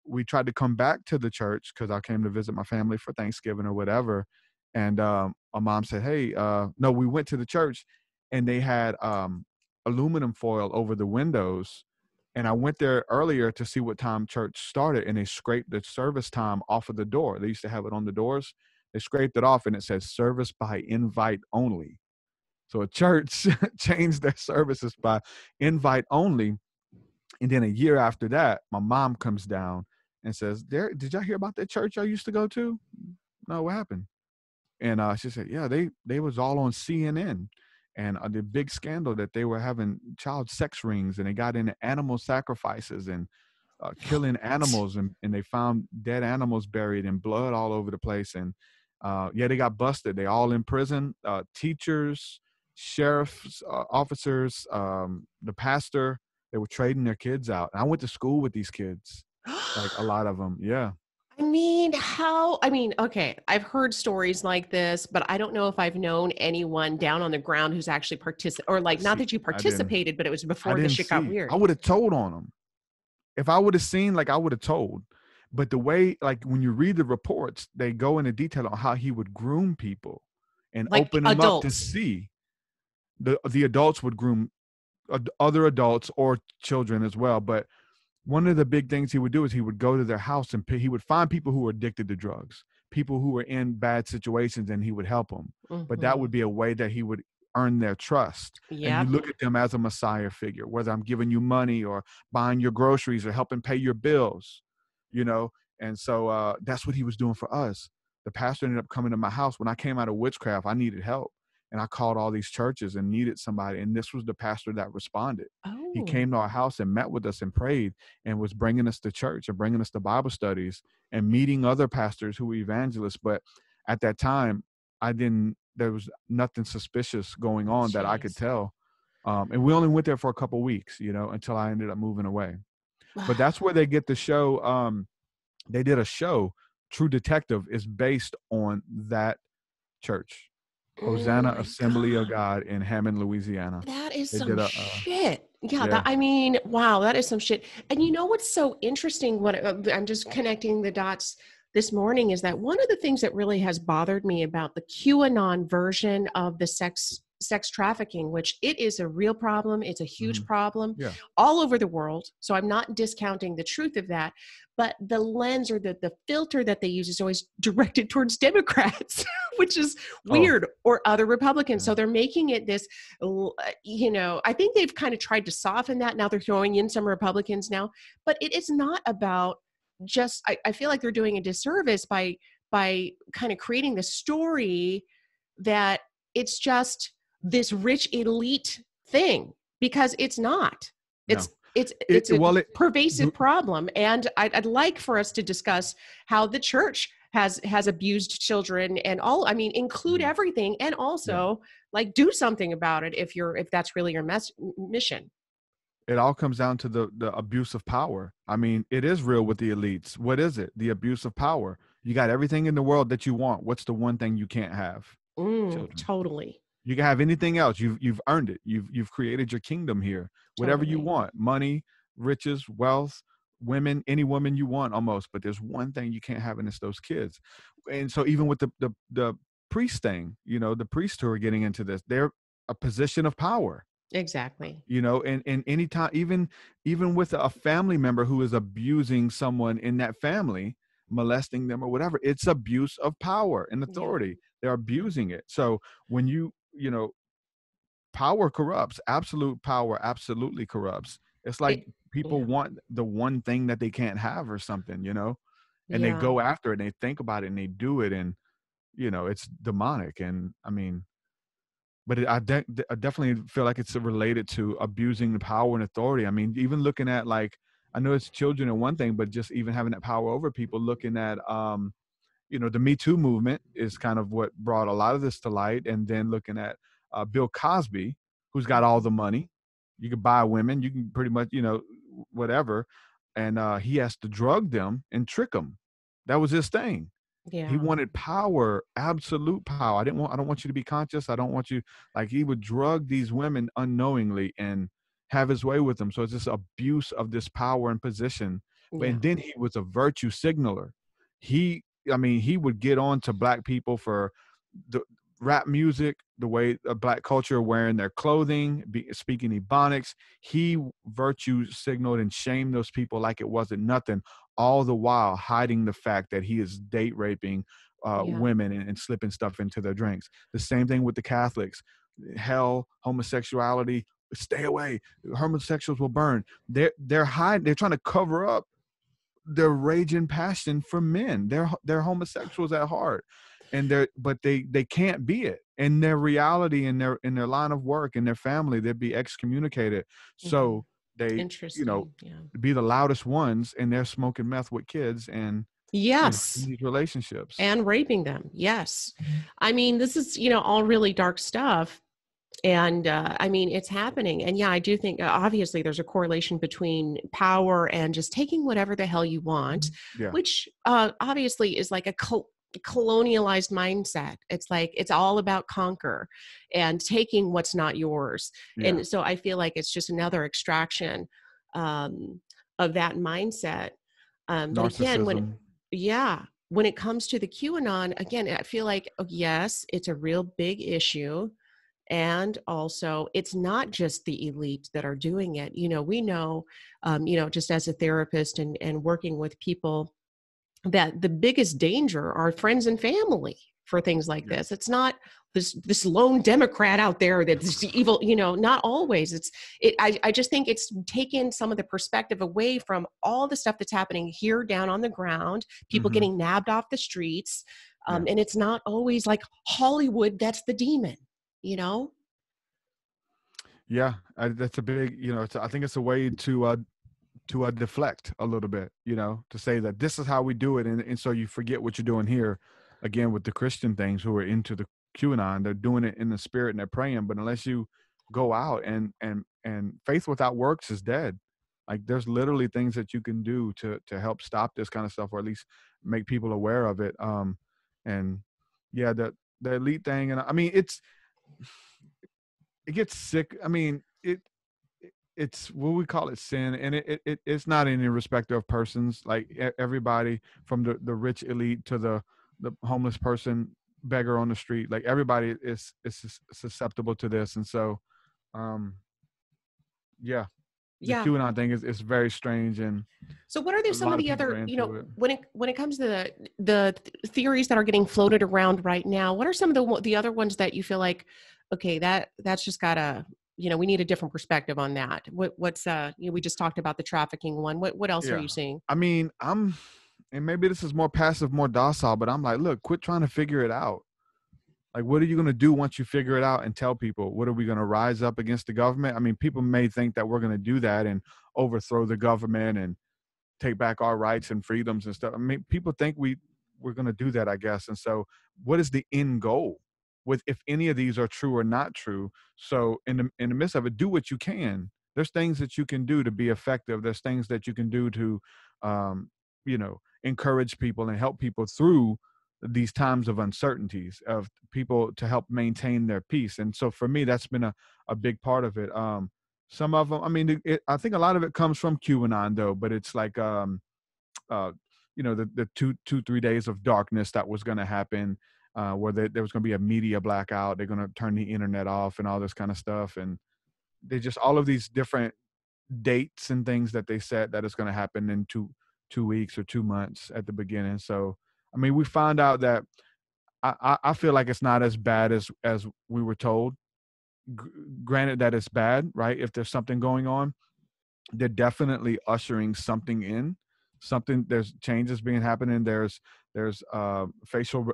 we tried to come back to the church because I came to visit my family for Thanksgiving or whatever. And my mom said, hey, no, we went to the church and they had aluminum foil over the windows. And I went there earlier to see what time church started, and they scraped the service time off of the door. They used to have it on the doors. They scraped it off and it says service by invite only. So a church changed their services by invite only. And then a year after that, my mom comes down and says, did y'all hear about that church I used to go to? No, what happened? And she said, yeah, they was all on CNN. And the big scandal that they were having child sex rings, and they got into animal sacrifices and killing animals. And they found dead animals buried and blood all over the place. And they got busted. They all in prison. Teachers, sheriff's officers, the pastor, they were trading their kids out. And I went to school with these kids, like a lot of them. Yeah. Okay, I've heard stories like this, but I don't know if I've known anyone down on the ground who's actually not that you participated, but it was before the shit got weird. I would have told on them. If I would have seen, I would have told. But the way, when you read the reports, they go into detail on how he would groom people and open them up to see. The adults would groom other adults or children as well. But one of the big things he would do is he would go to their house and he would find people who were addicted to drugs, people who were in bad situations, and he would help them. Mm-hmm. But that would be a way that he would earn their trust. Yep. And you look at them as a Messiah figure, whether I'm giving you money or buying your groceries or helping pay your bills, And so that's what he was doing for us. The pastor ended up coming to my house. When I came out of witchcraft, I needed help. And I called all these churches and needed somebody. And this was the pastor that responded. Oh. He came to our house and met with us and prayed and was bringing us to church and bringing us to Bible studies and meeting other pastors who were evangelists. But at that time, there was nothing suspicious going on that I could tell. And we only went there for a couple of weeks, until I ended up moving away. But that's where they get the show. They did a show, True Detective, is based on that church. Hosanna Assembly of God in Hammond, Louisiana. That is some shit. Yeah. Wow, that is some shit. And you know what's so interesting? I'm just connecting the dots this morning is that one of the things that really has bothered me about the QAnon version of the sex trafficking, which it is a real problem. It's a huge problem all over the world. So I'm not discounting the truth of that, but the lens or the filter that they use is always directed towards Democrats, which is weird, or other Republicans. Yeah. So they're making it this, I think they've kind of tried to soften that. Now they're throwing in some Republicans now, but it is not about just, I feel like they're doing a disservice by by kind of creating the story that it's just this rich elite thing, because it's not. No. It's a pervasive problem. And I'd like for us to discuss how the church has abused children and all, I mean, include everything, and also like do something about it if that's really your mission. It all comes down to the abuse of power. I mean, it is real with the elites. What is it? The abuse of power. You got everything in the world that you want. What's the one thing you can't have? Children. Totally. You can have anything else. You've earned it. You've created your kingdom here. Whatever you want, money, riches, wealth, women, any woman you want almost. But there's one thing you can't have, and it's those kids. And so even with the priest thing, you know, the priests who are getting into this, they're a position of power. Exactly. You know, and anytime, even with a family member who is abusing someone in that family, molesting them or whatever, it's abuse of power and authority. They're abusing it. So when you know, power corrupts. Absolute power absolutely corrupts. It's like people want the one thing that they can't have or something, you know, and they go after it and they think about it and they do it, and you know, it's demonic. And I mean, but I definitely feel like it's related to abusing the power and authority. I mean, even looking at, like, I know it's children and one thing, but just even having that power over people, looking at, you know, the Me Too movement is kind of what brought a lot of this to light. And then looking at Bill Cosby, who's got all the money. You can buy women, you can pretty much, you know, whatever. And he has to drug them and trick them. That was his thing. He wanted power, absolute power. I don't want you to be conscious. I don't want you, like, he would drug these women unknowingly and have his way with them. So it's this abuse of this power and position. And then he was a virtue signaler. He would get on to black people for the rap music, the way black culture, wearing their clothing, speaking Ebonics. He virtue signaled and shamed those people like it wasn't nothing, all the while hiding the fact that he is date raping women and slipping stuff into their drinks. The same thing with the Catholics. Hell, homosexuality, stay away. Homosexuals will burn. They're hiding. They're trying to cover up their rage and passion for men. They're homosexuals at heart, and but they can't be it. In their reality, in their line of work, in their family, they'd be excommunicated. So they, you know, be the loudest ones, and they're smoking meth with kids and in these relationships and raping them. I mean, this is, you know, all really dark stuff. And I mean, it's happening. And I do think obviously there's a correlation between power and just taking whatever the hell you want, which obviously is like a colonialized mindset. It's like, it's all about conquer and taking what's not yours. And so I feel like it's just another extraction of that mindset. But again, when it comes to the QAnon, again, I feel like, yes, it's a real big issue. And also, it's not just the elite that are doing it. You know, we know, you know, just as a therapist and working with people, that the biggest danger are friends and family for things like this. It's not this lone Democrat out there that's evil, you know, not always. I just think it's taken some of the perspective away from all the stuff that's happening here down on the ground, people getting nabbed off the streets. And it's not always like Hollywood, that's the demon. You know? That's a big, you know, I think it's a way to deflect a little bit, you know, to say that this is how we do it. And so you forget what you're doing here. Again, with the Christian things who are into the QAnon, they're doing it in the spirit and they're praying. But unless you go out and faith without works is dead. Like, there's literally things that you can do to help stop this kind of stuff, or at least make people aware of it. And the elite thing. And I mean, it gets sick. I mean, it's what we call it, sin, and it's not any respect of persons. Like, everybody from the rich elite to the homeless person, beggar on the street, like, everybody is susceptible to this. And so, the QAnon thing is very strange. And so what are some of the other, you know, when it comes to the theories that are getting floated around right now, what are some of the other ones that you feel like, okay, that's just gotta, you know, we need a different perspective on that? What's you know, we just talked about the trafficking one. What else are you seeing? I mean, and maybe this is more passive, more docile, but I'm like, look, quit trying to figure it out. Like, what are you going to do once you figure it out and tell people? What are we going to rise up against the government? I mean, people may think that we're going to do that and overthrow the government and take back our rights and freedoms and stuff. I mean, people think we're going to do that, I guess. And so what is the end goal with, if any of these are true or not true? So in the midst of it, do what you can. There's things that you can do to be effective. There's things that you can do to, encourage people and help people through these times of uncertainties, of people to help maintain their peace. And so for me, that's been a big part of it. Some of them, I mean, I think a lot of it comes from QAnon though, but it's like, the 3 days of darkness that was going to happen, where there was going to be a media blackout. They're going to turn the internet off and all this kind of stuff. And they just, all of these different dates and things that they said that is going to happen in two weeks or 2 months at the beginning. So, I mean, we found out that I feel like it's not as bad as we were told. Granted that it's bad, right? If there's something going on, they're definitely ushering something in. There's changes being happening. There's facial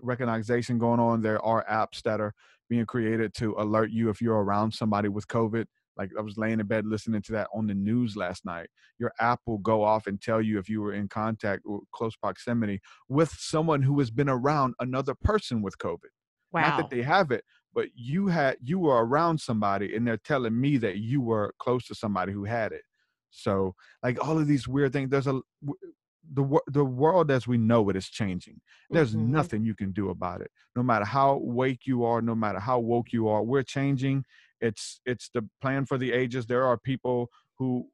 recognition going on. There are apps that are being created to alert you if you're around somebody with COVID. Like, I was laying in bed listening to that on the news last night. Your app will go off and tell you if you were in contact or close proximity with someone who has been around another person with COVID. Wow. Not that they have it, but you were around somebody and they're telling me that you were close to somebody who had it. So, like, all of these weird things, the world as we know it is changing. There's nothing you can do about it. No matter how awake you are, no matter how woke you are, we're changing. It's the plan for the ages. There are people who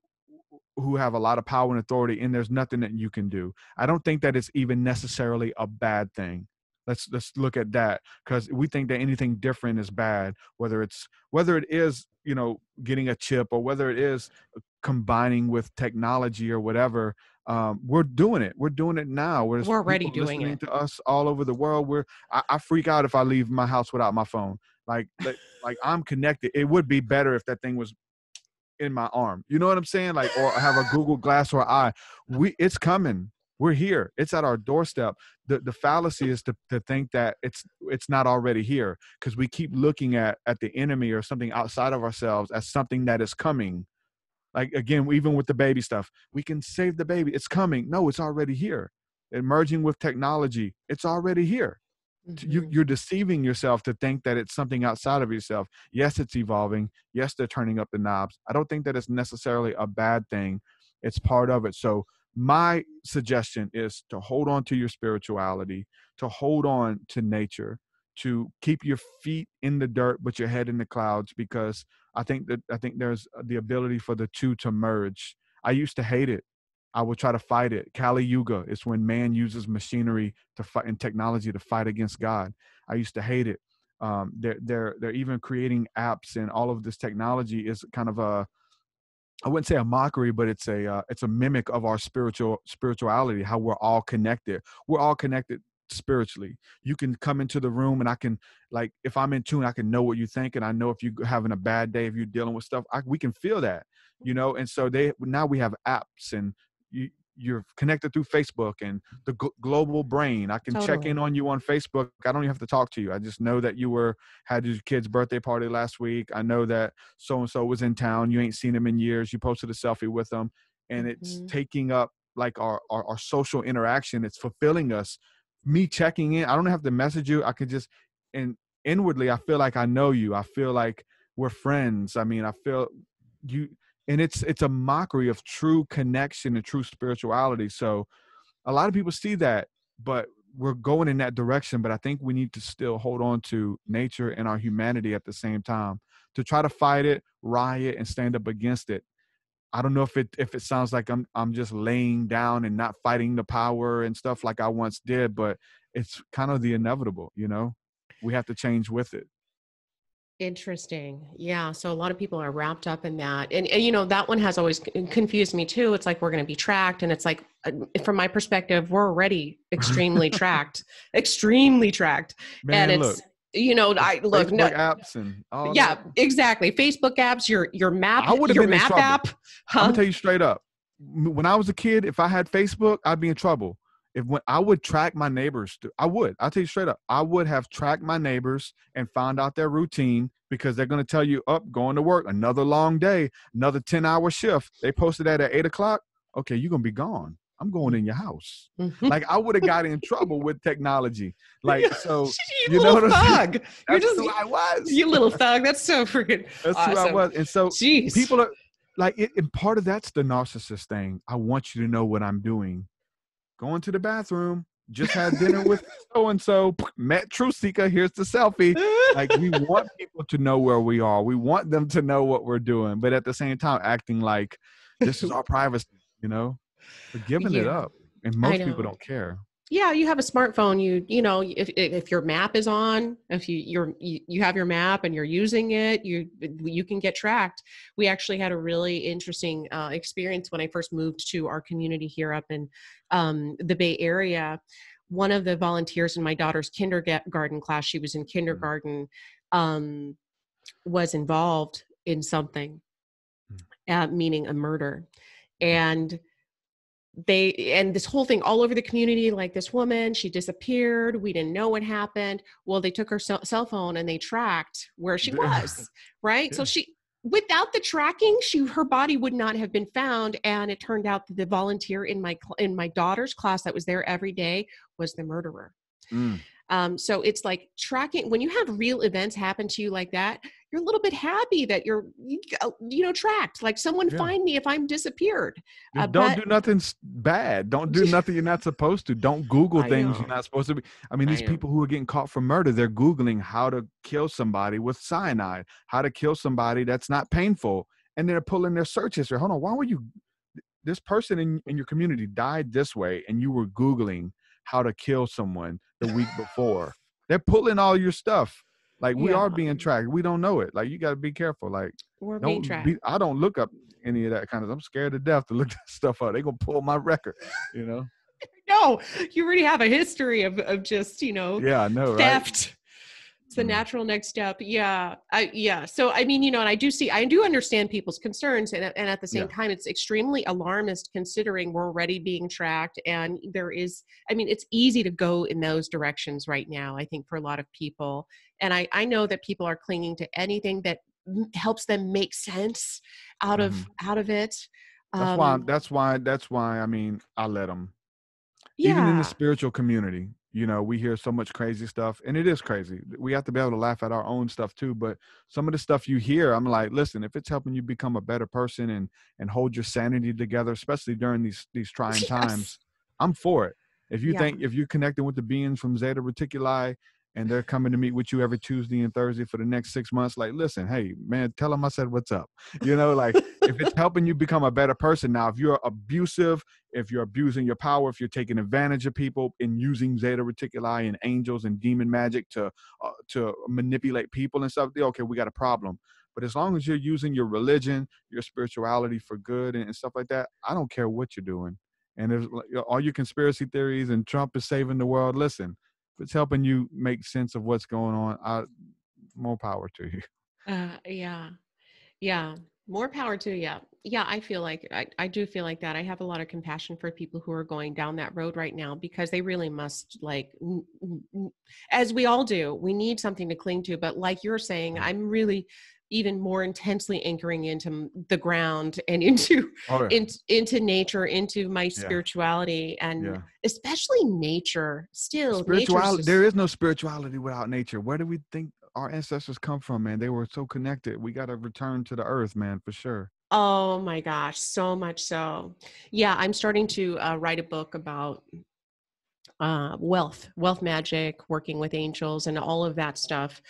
have a lot of power and authority, and there's nothing that you can do. I don't think that it's even necessarily a bad thing. Let's look at that, because we think that anything different is bad, whether it is, getting a chip, or whether it is combining with technology or whatever. We're doing it. We're doing it now. We're already doing listening it to us all over the world. I freak out if I leave my house without my phone. Like I'm connected. It would be better if that thing was in my arm. You know what I'm saying? Like, or have a Google Glass or eye. It's coming. We're here. It's at our doorstep. The fallacy is to think that it's not already here, because we keep looking at the enemy or something outside of ourselves as something that is coming. Like, again, even with the baby stuff, we can save the baby. It's coming. No, it's already here. Emerging with technology, it's already here. You're deceiving yourself to think that it's something outside of yourself. Yes, it's evolving. Yes, they're turning up the knobs. I don't think that it's necessarily a bad thing. It's part of it. So my suggestion is to hold on to your spirituality, to hold on to nature, to keep your feet in the dirt but your head in the clouds, because I think there's the ability for the two to merge. I used to hate it. I would try to fight it. Kali Yuga is when man uses machinery to fight and technology to fight against God. I used to hate it. They're even creating apps, and all of this technology is kind of I wouldn't say a mockery, but it's a mimic of our spirituality, how we're all connected. We're all connected spiritually. You can come into the room and I can, like, if I'm in tune, I can know what you think. And I know if you're having a bad day, if you're dealing with stuff, we can feel that, and so now we have apps, and you're connected through Facebook and the global brain. I can check in on you on Facebook. I don't even have to talk to you. I just know that you had your kid's birthday party last week. I know that so-and-so was in town. You ain't seen him in years. You posted a selfie with them, and it's taking up like our social interaction. It's fulfilling us. Me checking in, I don't have to message you. I could just, and inwardly, I feel like I know you. I feel like we're friends. I mean, I feel you. And it's a mockery of true connection and true spirituality. So a lot of people see that, but we're going in that direction. But I think we need to still hold on to nature and our humanity at the same time, to try to fight it, riot, and stand up against it. I don't know if it sounds like I'm just laying down and not fighting the power and stuff like I once did, but it's kind of the inevitable, we have to change with it. Interesting. Yeah. So a lot of people are wrapped up in that. And that one has always confused me too. It's like, we're going to be tracked. And it's like, from my perspective, we're already extremely tracked, extremely tracked. Man, and it's, look, Facebook apps and all yeah, that. exactly. Facebook apps, your map, I would have your been in map trouble. app. I'm gonna tell you straight up. when I was a kid, if I had Facebook, I'd be in trouble. When I would track my neighbors, I'll tell you straight up, I would have tracked my neighbors and found out their routine, because they're going to tell you, up, going to work, another long day, another 10-hour shift. They posted that at 8:00. Okay, you're going to be gone. I'm going in your house. Like, I would have got in trouble with technology. Like, so, you know what I'm saying? That's who I was. You little thug. That's so freaking That's awesome. who I was. And so Jeez. people are like, and part of that's the narcissist thing. I want you to know what I'm doing. Going to the bathroom, just had dinner with so-and-so, met TruthSeekah, here's the selfie. Like, we want people to know where we are. We want them to know what we're doing, but at the same time, acting like this is our privacy, We're giving it up. And most people don't care. Yeah, you have a smartphone. You know, if your map is on, if you have your map and you're using it, you can get tracked. We actually had a really interesting experience when I first moved to our community here up in the Bay Area. One of the volunteers in my daughter's kindergarten class, she was in kindergarten, was involved in something, meaning a murder, and this whole thing all over the community, like, this woman, she disappeared. We didn't know what happened. Well, they took her cell phone and they tracked where she was, right? Yeah. So without the tracking, her body would not have been found. And it turned out that the volunteer in my daughter's class that was there every day was the murderer. So it's like tracking, when you have real events happen to you like that, you're a little bit happy that you're tracked. Like, someone find me if I'm disappeared. Don't do nothing bad. Don't do nothing you're not supposed to. Don't Google things you're not supposed to be. I mean, these people who are getting caught for murder, they're Googling how to kill somebody with cyanide, how to kill somebody that's not painful. And they're pulling their search history. Hold on. Why were this person in your community died this way, and you were Googling how to kill someone the week before? They're pulling all your stuff. Like, we are being tracked. We don't know it. Like, you got to be careful. Like, we're being tracked. I don't look up any of that kind of. I'm scared to death to look that stuff up. They're gonna pull my record. No, you already have a history of just I know, theft. Right? It's the natural next step. Yeah. So, I mean, and I do understand people's concerns, and at the same time, it's extremely alarmist considering we're already being tracked. And it's easy to go in those directions right now, I think, for a lot of people. And I know that people are clinging to anything that helps them make sense out of it. That's why, I mean, I let them. Even in the spiritual community, we hear so much crazy stuff, and it is crazy. We have to be able to laugh at our own stuff too. But some of the stuff you hear, I'm like, listen, if it's helping you become a better person and hold your sanity together, especially during these trying times, I'm for it. If you're connecting with the beings from Zeta Reticuli, and they're coming to meet with you every Tuesday and Thursday for the next 6 months, like, listen, hey, man, tell them I said what's up. Like, if it's helping you become a better person. Now, if you're abusive, if you're abusing your power, if you're taking advantage of people and using Zeta Reticuli and angels and demon magic to manipulate people and stuff, okay, we got a problem. But as long as you're using your religion, your spirituality for good and stuff like that, I don't care what you're doing. And if all your conspiracy theories and Trump is saving the world, listen, if it's helping you make sense of what's going on, more power to you. Yeah. More power to you. Yeah. I feel like, I do feel like that. I have a lot of compassion for people who are going down that road right now, because they really must, like, as we all do, we need something to cling to. But like you're saying, I'm really even more intensely anchoring into the ground and into nature, into my spirituality, and especially nature. Still, spirituality. There is no spirituality without nature. Where do we think our ancestors come from, man? They were so connected. We got to return to the earth, man, for sure. Oh my gosh, so much so. Yeah, I'm starting to write a book about wealth magic, working with angels and all of that stuff.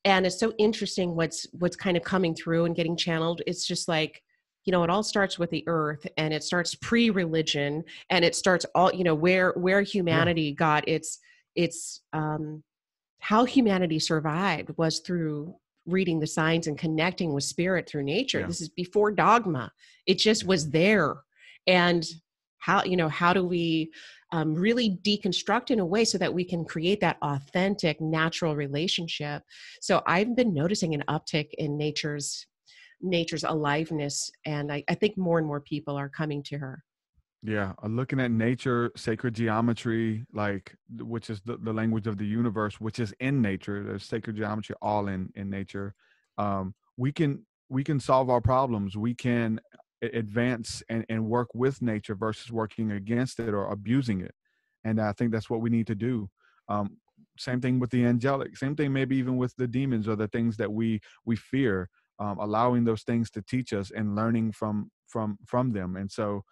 And it's so interesting what's kind of coming through and getting channeled. It's just like, it all starts with the earth, and it starts pre-religion, and it starts all, where humanity got its how humanity survived was through reading the signs and connecting with spirit through nature. This is before dogma. It just was there. And how do we really deconstruct in a way so that we can create that authentic, natural relationship? So I've been noticing an uptick in nature's nature's aliveness. And I think more and more people are coming to her. Yeah, looking at nature, sacred geometry, like which is the language of the universe, which is in nature. There's sacred geometry all in nature. We can solve our problems. We can advance and work with nature versus working against it or abusing it. And I think that's what we need to do. Um, Same thing with the angelic. Same thing maybe even with the demons or the things that we fear. Allowing those things to teach us and learning from them. And so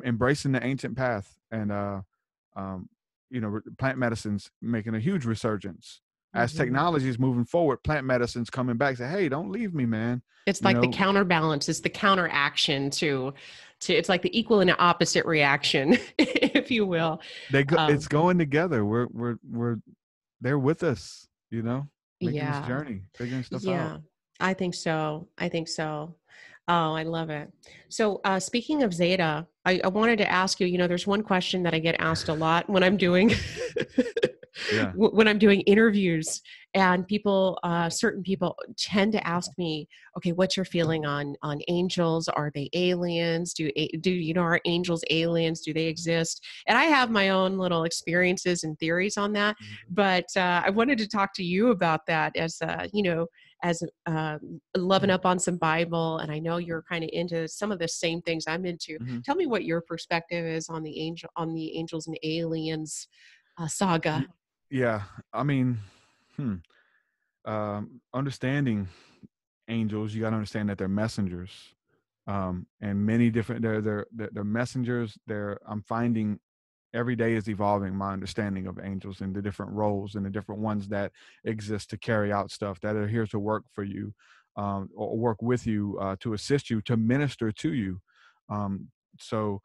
embracing the ancient path and um, plant medicine's making a huge resurgence as technology is moving forward. Plant medicine's coming back, say, hey, don't leave me, man. It's like the counterbalance. It's the counteraction to it's like the equal and opposite reaction, if you will. It's going together. We're they're with us, making this journey, figuring stuff out. I think so. Oh, I love it. So speaking of Zeta, I wanted to ask you, there's one question that I get asked a lot when I'm doing when I'm doing interviews, and people, certain people tend to ask me, okay, what's your feeling on angels? Are they aliens? Do are angels aliens? Do they exist? And I have my own little experiences and theories on that. But I wanted to talk to you about that as loving up on some Bible, and I know you're kind of into some of the same things I'm into. Tell me what your perspective is on the angels and aliens saga. Yeah, I mean, understanding angels, you got to understand that they're messengers, and many different. They're messengers. I'm finding every day is evolving my understanding of angels and the different roles and the different ones that exist to carry out stuff, that are here to work for you, or work with you, to assist you, to minister to you. So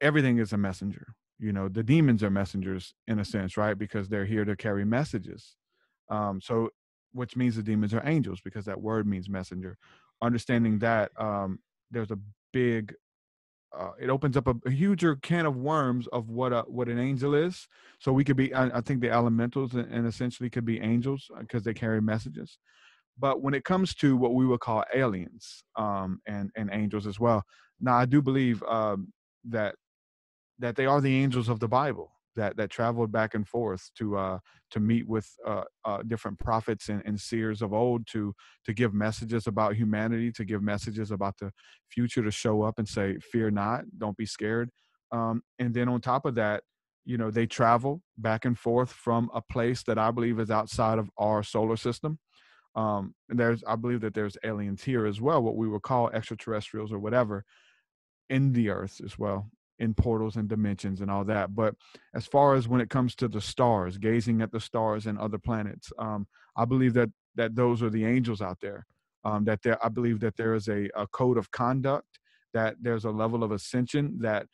everything is a messenger. The demons are messengers in a sense, right? Because they're here to carry messages. So which means the demons are angels, because that word means messenger. Understanding that, there's a big it opens up a huger can of worms of what an angel is. So we could be, I think the elementals and essentially could be angels because they carry messages. But when it comes to what we would call aliens, and angels as well, now I do believe that they are the angels of the Bible that traveled back and forth to meet with different prophets and seers of old to give messages about humanity, to give messages about the future, to show up and say, fear not, don't be scared. And then on top of that, they travel back and forth from a place that I believe is outside of our solar system. And I believe that there's aliens here as well, what we would call extraterrestrials or whatever, in the earth as well, in portals and dimensions and all that. But as far as when it comes to the stars, gazing at the stars and other planets, I believe that those are the angels out there. I believe that there is a code of conduct, that there's a level of ascension that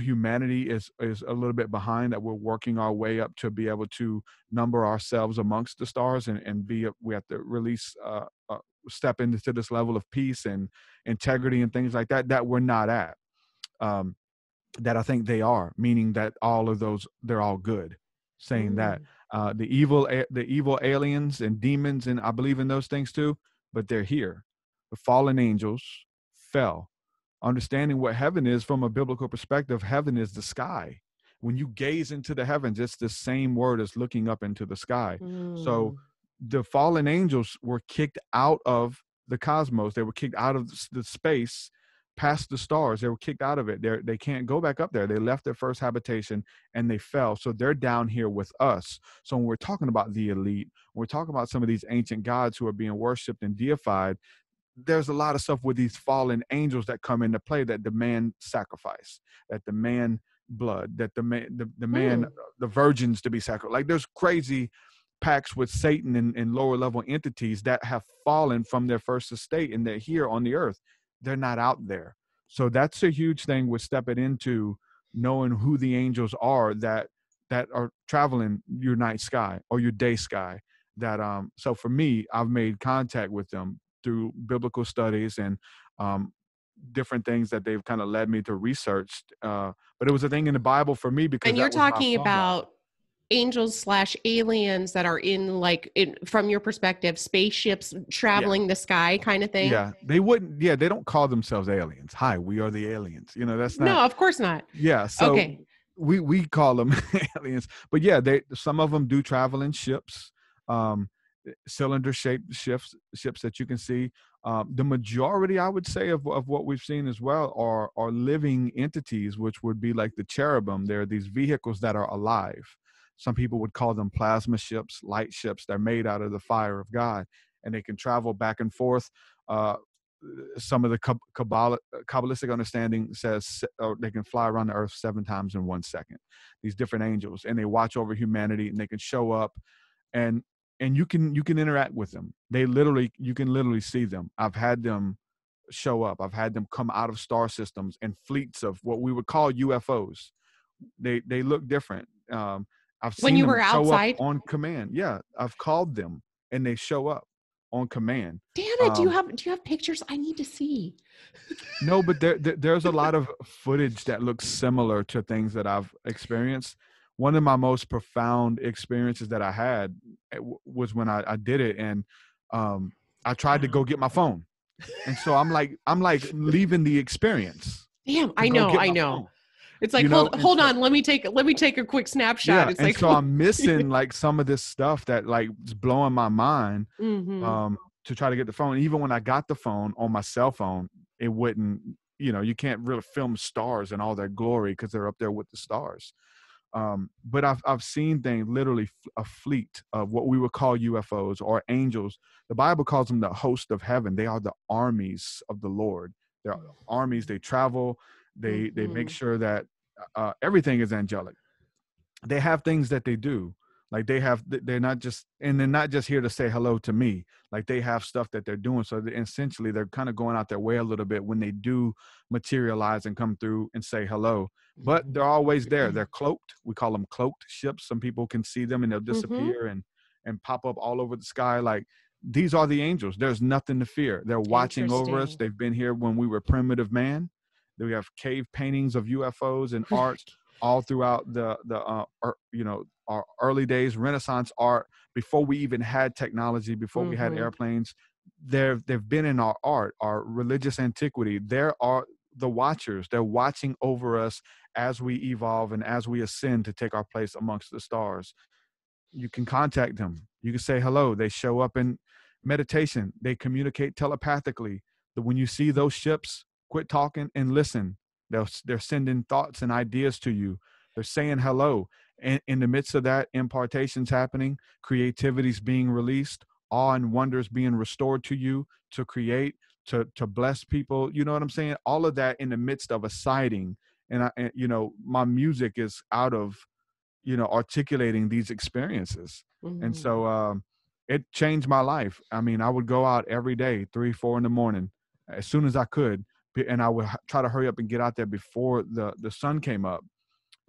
humanity is a little bit behind, that we're working our way up to be able to number ourselves amongst the stars and we have to release step into this level of peace and integrity and things like that we're not at, that I think they are, meaning that all of those, they're all good, saying that the evil aliens and demons, and I believe in those things too, but they're here. The fallen angels fell. Understanding what heaven is from a biblical perspective, heaven is the sky. When you gaze into the heavens, it's the same word as looking up into the sky. So the fallen angels were kicked out of the cosmos. They were kicked out of the space past the stars. They were kicked out of it. They can't go back up there. They left their first habitation and they fell. So they're down here with us. So when we're talking about the elite, we're talking about some of these ancient gods who are being worshipped and deified, there's a lot of stuff with these fallen angels that come into play, that demand sacrifice, that demand blood, that demand the virgins to be sacrificed. Like there's crazy pacts with Satan and lower level entities that have fallen from their first estate and they're here on the earth. They're not out there. So that's a huge thing with stepping into knowing who the angels are that are traveling your night sky or your day sky. That so for me, I've made contact with them through biblical studies and different things that they've kind of led me to research. But it was a thing in the Bible for me because And you're that was my talking fall guy. about angels slash aliens that are in like from your perspective, spaceships Yeah. traveling the sky kind of thing? Yeah. They wouldn't, yeah, they don't call themselves aliens. Hi, we are the aliens. You know, that's not, No, of course not. yeah. So Okay. we call them aliens, but yeah, some of them do travel in ships, um, cylinder shaped ships that you can see. The majority, I would say, of what we've seen as well are living entities, which would be like the cherubim. They're these vehicles that are alive. Some people would call them plasma ships, light ships. They're made out of the fire of God, and they can travel back and forth. Uh, some of the Kabbalistic understanding says they can fly around the earth 7 times in 1 second. These different angels, and they watch over humanity, and they can show up, and you can interact with them. You can literally see them. I've had them show up. I've had them come out of star systems and fleets of what we would call UFOs. They look different. I've When seen you them were show up outside, on command. Yeah, I've called them, and they show up on command. damn it, do you have pictures I need to see? No, but there's a lot of footage that looks similar to things that I've experienced. One of my most profound experiences that I had was when I did it, and I tried to Wow. go get my phone, and so I'm like leaving the experience Damn, to I go know, get I my know. phone, It's like you know, and hold so on, let me take a quick snapshot. yeah, It's and like so I'm missing like some of this stuff that like is blowing my mind, mm-hmm. to try to get the phone. Even when I got the phone on my cell phone, it wouldn't, you can't really film stars and all their glory because they're up there with the stars. But I've seen things, literally a fleet of what we would call UFOs or angels. The Bible calls them the host of heaven. They are the armies of the Lord. They're armies. They travel. They make Mm-hmm. sure that everything is angelic. They have things that they do, like they're not just, and they're not just here to say hello to me. Like they have stuff that they're doing, so essentially they're kind of going out their way a little bit when they do materialize and come through and say hello. But they're always there. They're cloaked. We call them cloaked ships. Some people can see them and they'll Mm-hmm. disappear and pop up all over the sky. Like, these are the angels. There's nothing to fear. They're watching over us. Interesting. They've been here when we were primitive man. We have cave paintings of UFOs and art all throughout our early days, Renaissance art, before we even had technology, before we had Mm-hmm. airplanes. They've been in our art, our religious antiquity. There are the watchers. They're watching over us as we evolve and as we ascend to take our place amongst the stars. You can contact them. You can say hello. They show up in meditation. They communicate telepathically. When you see those ships, quit talking and listen. They're sending thoughts and ideas to you. They're saying hello. And in the midst of that, impartation's happening, creativity's being released, awe and wonders being restored to you to create, to bless people. You know what I'm saying? All of that in the midst of a sighting. And my music is out of, articulating these experiences. And Mm-hmm. so it changed my life. I mean, I would go out every day, 3, 4 in the morning, as soon as I could. And I would try to hurry up and get out there before the sun came up.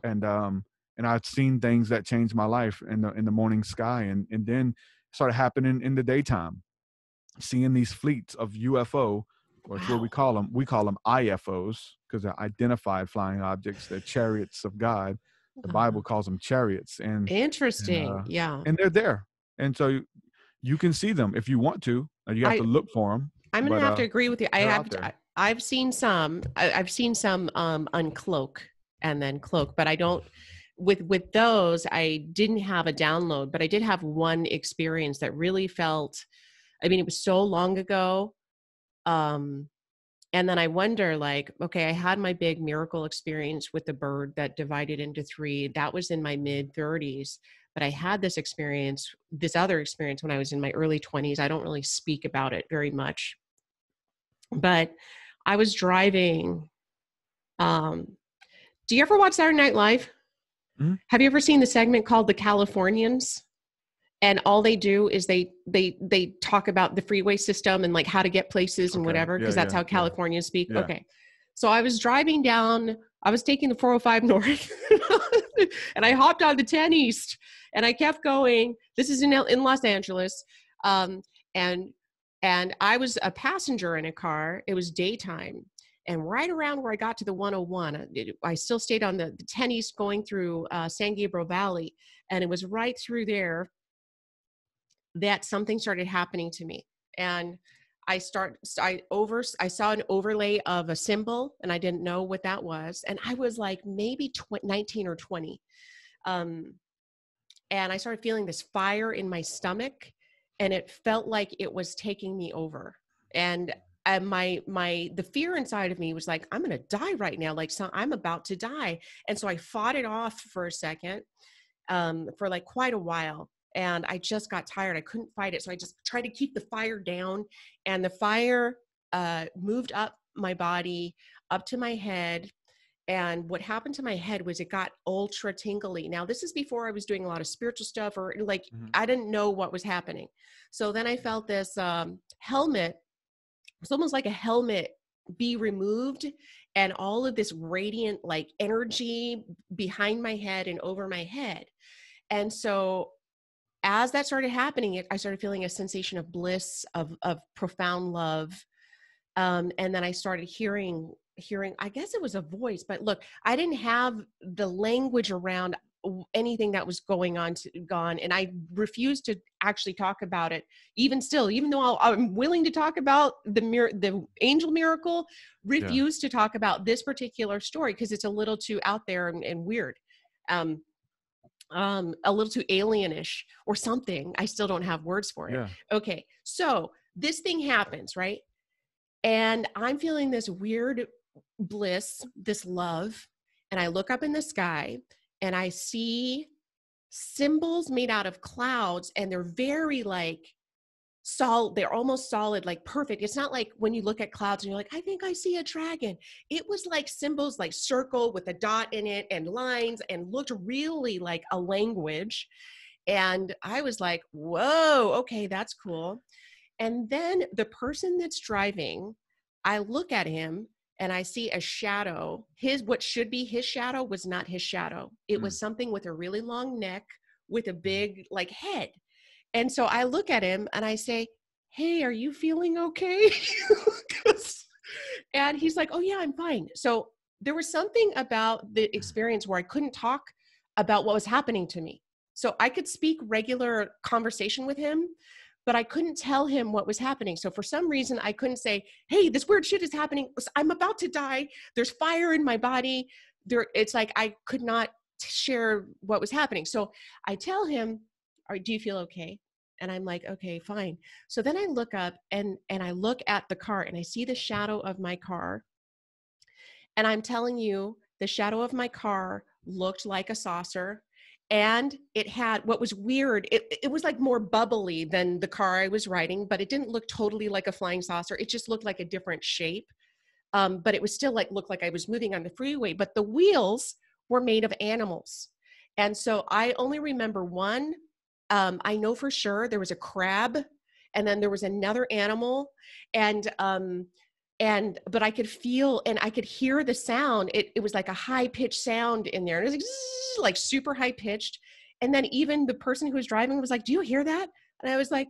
And I'd seen things that changed my life in the morning sky. And then it started happening in the daytime, seeing these fleets of UFO, which what Wow. we call them IFOs, because they're identified flying objects. They're chariots of God. The Bible calls them chariots, and Interesting. Yeah. and they're there. And so you can see them if you want to. You have I to look for them, I'm gonna but have to agree with you. they're out there. I've seen some. I've seen some uncloak and then cloak, but I don't. With those, I didn't have a download, but I did have one experience that really felt. I mean, it was so long ago. Um, and then I wonder, like, okay, I had my big miracle experience with the bird that divided into 3. That was in my mid 30s. But I had this other experience when I was in my early 20s. I don't really speak about it very much. But I was driving. Do you ever watch Saturday Night Live? Mhm. Have you ever seen the segment called The Californians? And all they do is they talk about the freeway system and like how to get places and Okay. whatever, because that's how Californians speak. Yeah. Okay. So I was driving down, I was taking the 405 North and I hopped on the 10 East and I kept going. This is in Los Angeles. And I was a passenger in a car. It was daytime. And right around where I got to the 101, I still stayed on the 10 East going through San Gabriel Valley. And it was right through there that something started happening to me. And I saw an overlay of a symbol, and I didn't know what that was. And I was like maybe 19 or 20. And I started feeling this fire in my stomach, and it felt like it was taking me over. And the fear inside of me was like, I'm going to die right now. Like, so I'm about to die. And so I fought it off for a second, for like quite a while. And I just got tired. I couldn't fight it. So I just tried to keep the fire down, and the fire moved up my body, up to my head. And what happened to my head was it got ultra tingly. Now, this is before I was doing a lot of spiritual stuff, or like, I didn't know what was happening. So then I felt this helmet. It's almost like a helmet be removed, and all of this radiant like energy behind my head and over my head. And so as that started happening, I started feeling a sensation of bliss, of profound love. And then I started hearing, I guess it was a voice, but look, I didn't have the language around anything that was going on, and I refused to actually talk about it. Even still, even though I'm willing to talk about the angel miracle, refuse to talk about this particular story because it's a little too out there and weird. A little too alienish or something. I still don't have words for it. Okay. So this thing happens, right? And I'm feeling this weird bliss, this love. And I look up in the sky and I see symbols made out of clouds, and they're very like solid. They're almost solid, like perfect. It's not like when you look at clouds and you're like, I think I see a dragon. It was like symbols, like circle with a dot in it and lines, and looked really like a language. And I was like, whoa, okay, that's cool. And then the person that's driving, I look at him and I see a shadow. What should be his shadow was not his shadow. It was something with a really long neck with a big like head. And so I look at him and I say, hey, are you feeling okay? And he's like, oh yeah, I'm fine. So there was something about the experience where I couldn't talk about what was happening to me. So I could speak regular conversation with him, but I couldn't tell him what was happening. So for some reason, I couldn't say, hey, this weird shit is happening. I'm about to die. There's fire in my body. It's like I could not share what was happening. So I tell him, do you feel okay? And I'm like, okay, fine. So then I look up and I look at the car and I see the shadow of my car. And I'm telling you, the shadow of my car looked like a saucer. And it had, what was weird, it was like more bubbly than the car I was riding, but it didn't look totally like a flying saucer. It just looked like a different shape. But it was still like, looked like I was moving on the freeway, but the wheels were made of animals. And so I only remember one. I know for sure there was a crab, and then there was another animal, but I could feel and I could hear the sound. It was like a high pitched sound in there. And it was like, zzz, like super high pitched. And then even the person who was driving was like, do you hear that? And I was like,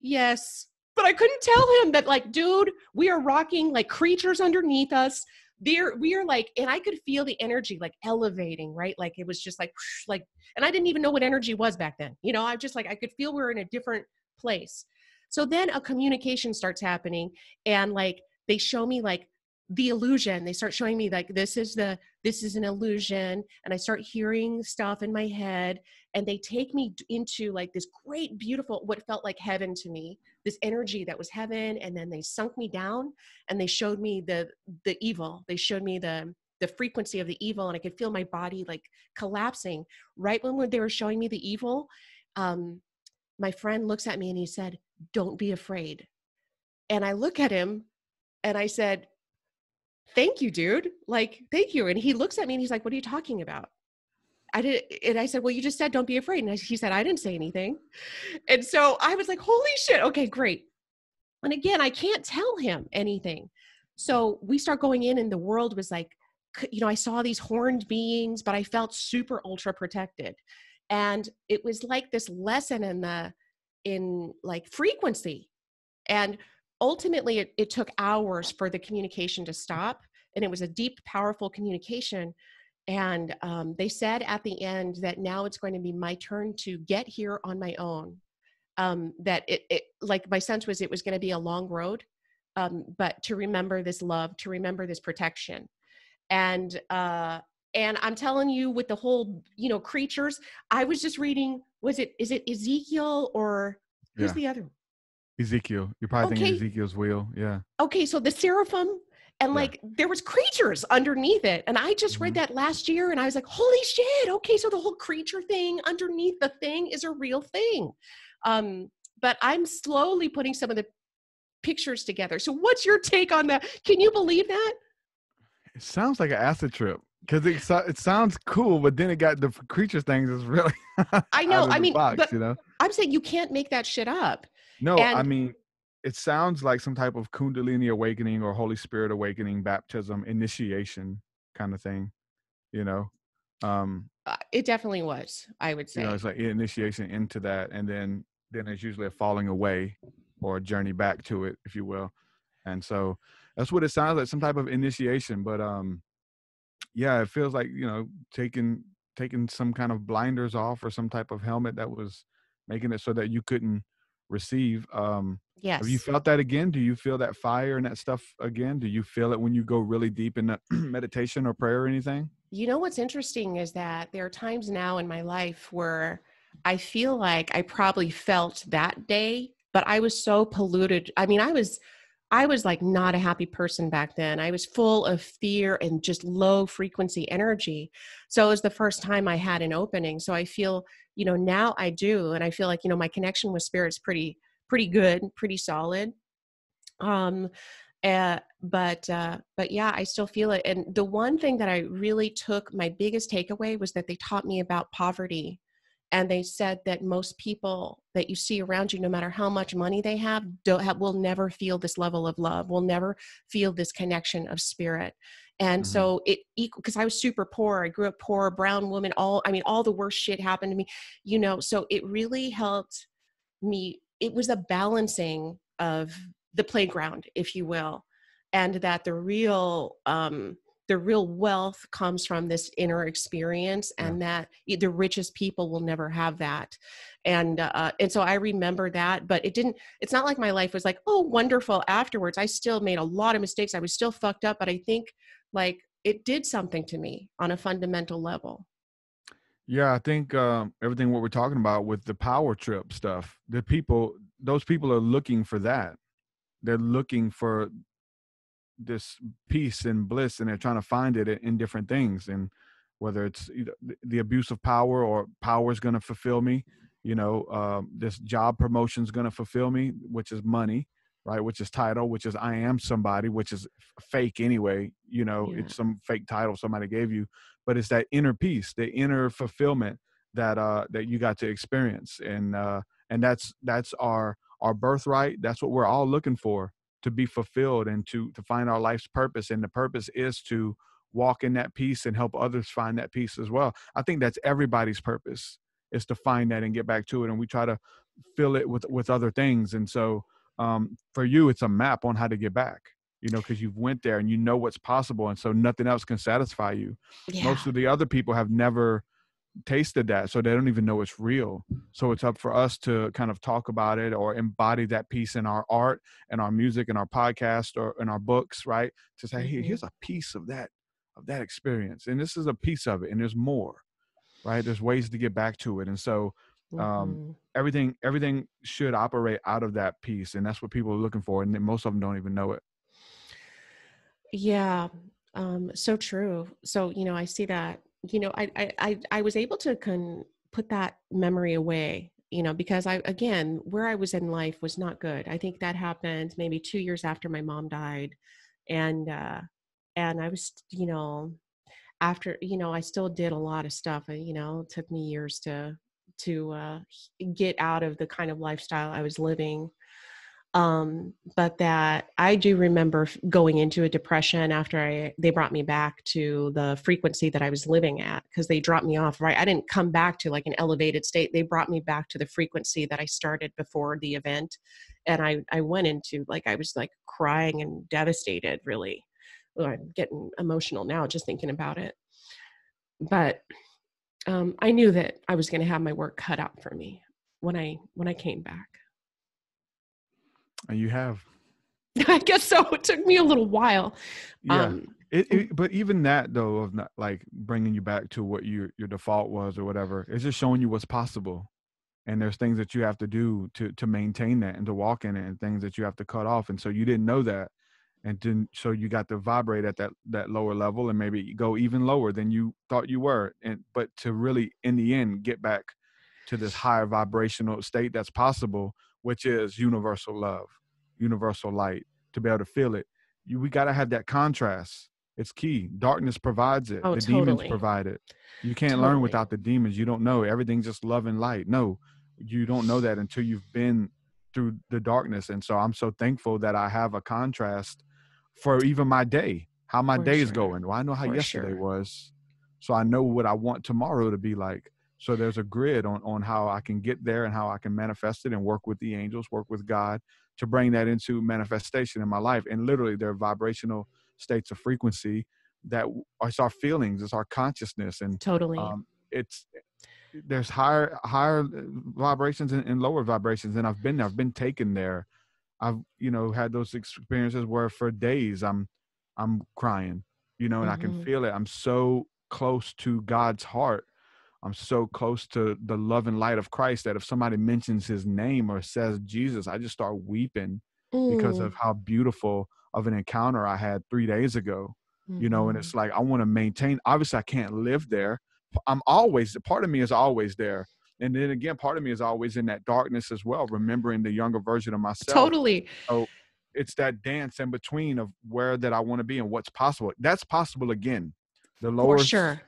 yes. But I couldn't tell him that, like, dude, we are rocking like creatures underneath us. We are like, and I could feel the energy like elevating, right? Like it was just like, and I didn't even know what energy was back then. You know, I just like, I could feel we were in a different place. So then a communication starts happening, and like, they show me like the illusion. They start showing me like, this is an illusion. And I start hearing stuff in my head, and they take me into like this great, beautiful, what felt like heaven to me, this energy that was heaven. And then they sunk me down and they showed me the evil. They showed me the frequency of the evil. And I could feel my body like collapsing right when they were showing me the evil. My friend looks at me and he said, don't be afraid. And I look at him and I said, thank you, dude. Like, thank you. And he looks at me and he's like, what are you talking about? And I said, well, you just said, don't be afraid. And he said, I didn't say anything. And so I was like, holy shit. Okay, great. And again, I can't tell him anything. So we start going in, and the world was like, you know, I saw these horned beings, but I felt super ultra protected. And it was like this lesson in like frequency. And ultimately it took hours for the communication to stop. and it was a deep, powerful communication. And they said at the end that now it's going to be my turn to get here on my own. That it like my sense was it was going to be a long road, but to remember this love, to remember this protection. And I'm telling you, with the whole, creatures, I was just reading, is it Ezekiel or who's Yeah. the other? Ezekiel. You're probably thinking Okay. Ezekiel's wheel. Yeah. Okay. So the seraphim, and Yeah. like there was creatures underneath it. And I just read that last year and I was like, holy shit. Okay. So the whole creature thing underneath the thing is a real thing. But I'm slowly putting some of the pictures together. So what's your take on that? Can you believe that? It sounds like an acid trip because it sounds cool, but then it got the creature things is really I out know. of I the mean, box, but I'm saying you can't make that shit up. No, I And mean, it sounds like some type of Kundalini awakening or Holy Spirit awakening, baptism, initiation kind of thing, you know? it definitely was, I would say. It's like initiation into that. And then there's usually a falling away or a journey back to it, if you will. And so that's what it sounds like, some type of initiation. But yeah, it feels like, taking some kind of blinders off or some type of helmet that was making it so that you couldn't receive. Have you Yes. felt that again? Do you feel that fire and that stuff again? Do you feel it when you go really deep in meditation or prayer or anything? You know, what's interesting is that there are times now in my life where I feel like I probably felt that day, but I was so polluted. I mean, I was like not a happy person back then. I was full of fear and just low frequency energy. So it was the first time I had an opening. So I feel, now I do. And I feel like, my connection with spirit's pretty good, pretty solid. Um, but yeah, I still feel it. And the one thing that I really took, my biggest takeaway was that they taught me about poverty. And they said that most people that you see around you, no matter how much money they have, will never feel this level of love, will never feel this connection of spirit. And so it equal, because I was super poor. I grew up poor, brown woman, all the worst shit happened to me, so it really helped me. It was a balancing of the playground, if you will, and that the real wealth comes from this inner experience, and that the richest people will never have that. And so I remember that, but it's not like my life was like, oh, wonderful afterwards. I still made a lot of mistakes. I was still fucked up, but I think like it did something to me on a fundamental level. Yeah, I think everything what we're talking about with the power trip stuff, those people are looking for that. They're looking for this peace and bliss, and they're trying to find it in different things. And whether it's the abuse of power, or power is going to fulfill me, this job promotion is going to fulfill me, which is money, right? Which is title, which is I am somebody, which is fake anyway. It's some fake title somebody gave you, but it's that inner peace, the inner fulfillment that you got to experience. And that's our birthright. That's what we're all looking for, to be fulfilled and to find our life's purpose. And the purpose is to walk in that peace and help others find that peace as well. I think that's everybody's purpose, is to find that and get back to it. And we try to fill it with other things. And so for you, it's a map on how to get back, because you've went there and you know what's possible. And so nothing else can satisfy you. Yeah. Most of the other people have never tasted that, so they don't even know it's real. So it's up for us to kind of talk about it or embody that piece in our art and our music and our podcast or in our books, right? To say, hey, here's a piece of that experience, and this is a piece of it, and there's more, right? There's ways to get back to it. And so everything should operate out of that piece, and that's what people are looking for, and most of them don't even know it. Yeah. So true. So, I see that, I was able to put that memory away, because again, where I was in life was not good. I think that happened maybe 2 years after my mom died. And I was, after, I still did a lot of stuff. It took me years to get out of the kind of lifestyle I was living. But that I do remember going into a depression after they brought me back to the frequency that I was living at, because they dropped me off, right? I didn't come back to like an elevated state. They brought me back to the frequency that I started before the event. And I went into I was like crying and devastated, really. I'm getting emotional now just thinking about it. But I knew that I was going to have my work cut out for me when I came back. And you have. I guess so. It took me a little while. Yeah. But even that though, of not like bringing you back to what your default was or whatever, it's just showing you what's possible. And there's things that you have to do to maintain that and to walk in it, and things that you have to cut off. And so you didn't know that. And then, so you got to vibrate at that lower level, and maybe go even lower than you thought you were. But to really, in the end, get back to this higher vibrational state that's possible, which is universal love, universal light, to be able to feel it. We got to have that contrast. It's key. Darkness provides it. Oh, The demons totally. provide it. You can't learn Totally. without the demons. You don't know. Everything's just love and light. No, you don't know that until you've been through the darkness. And so I'm so thankful that I have a contrast for even my day, how my day is going. Well, I know how yesterday was, so I know what I want tomorrow to be like. So there's a grid on how I can get there and how I can manifest it, and work with the angels, work with God to bring that into manifestation in my life. And literally, they're vibrational states of frequency that it's our feelings, it's our consciousness. And totally. There's higher vibrations and lower vibrations. And I've been taken there. I've, had those experiences where for days I'm crying, and I can feel it. I'm so close to God's heart. I'm so close to the love and light of Christ that if somebody mentions his name or says Jesus, I just start weeping because of how beautiful of an encounter I had 3 days ago, and it's like, I want to maintain. Obviously I can't live there. Part of me is always there. And then again, part of me is always in that darkness as well, remembering the younger version of myself. Totally. So it's that dance in between of where that I want to be and what's possible. That's possible again. The lower, scary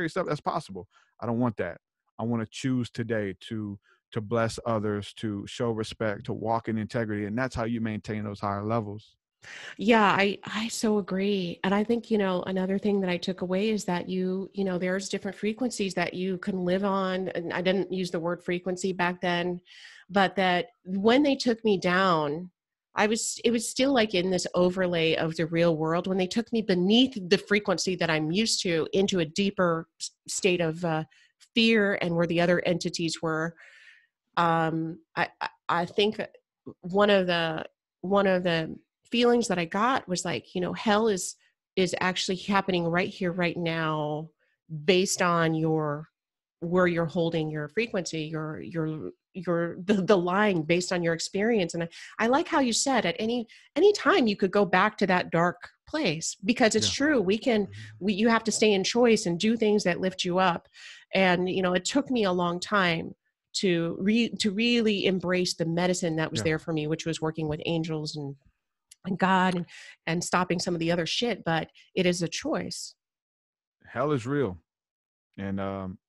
stuff, that's possible. I don't want that. I want to choose today to bless others, to show respect, to walk in integrity. And that's how you maintain those higher levels. Yeah, I so agree. And I think, another thing that I took away is that there's different frequencies that you can live on. And I didn't use the word frequency back then, but that when they took me down, it was still like in this overlay of the real world. When they took me beneath the frequency that I'm used to into a deeper state of fear, and where the other entities were, I think that one of the feelings that I got was like, hell is actually happening right here, right now, based on where you're holding your frequency, the line based on your experience. And I like how you said at any time you could go back to that dark place, because it's true. You have to stay in choice and do things that lift you up. And, it took me a long time to really embrace the medicine that was there for me, which was working with angels and God and stopping some of the other shit. But it is a choice. Hell is real. And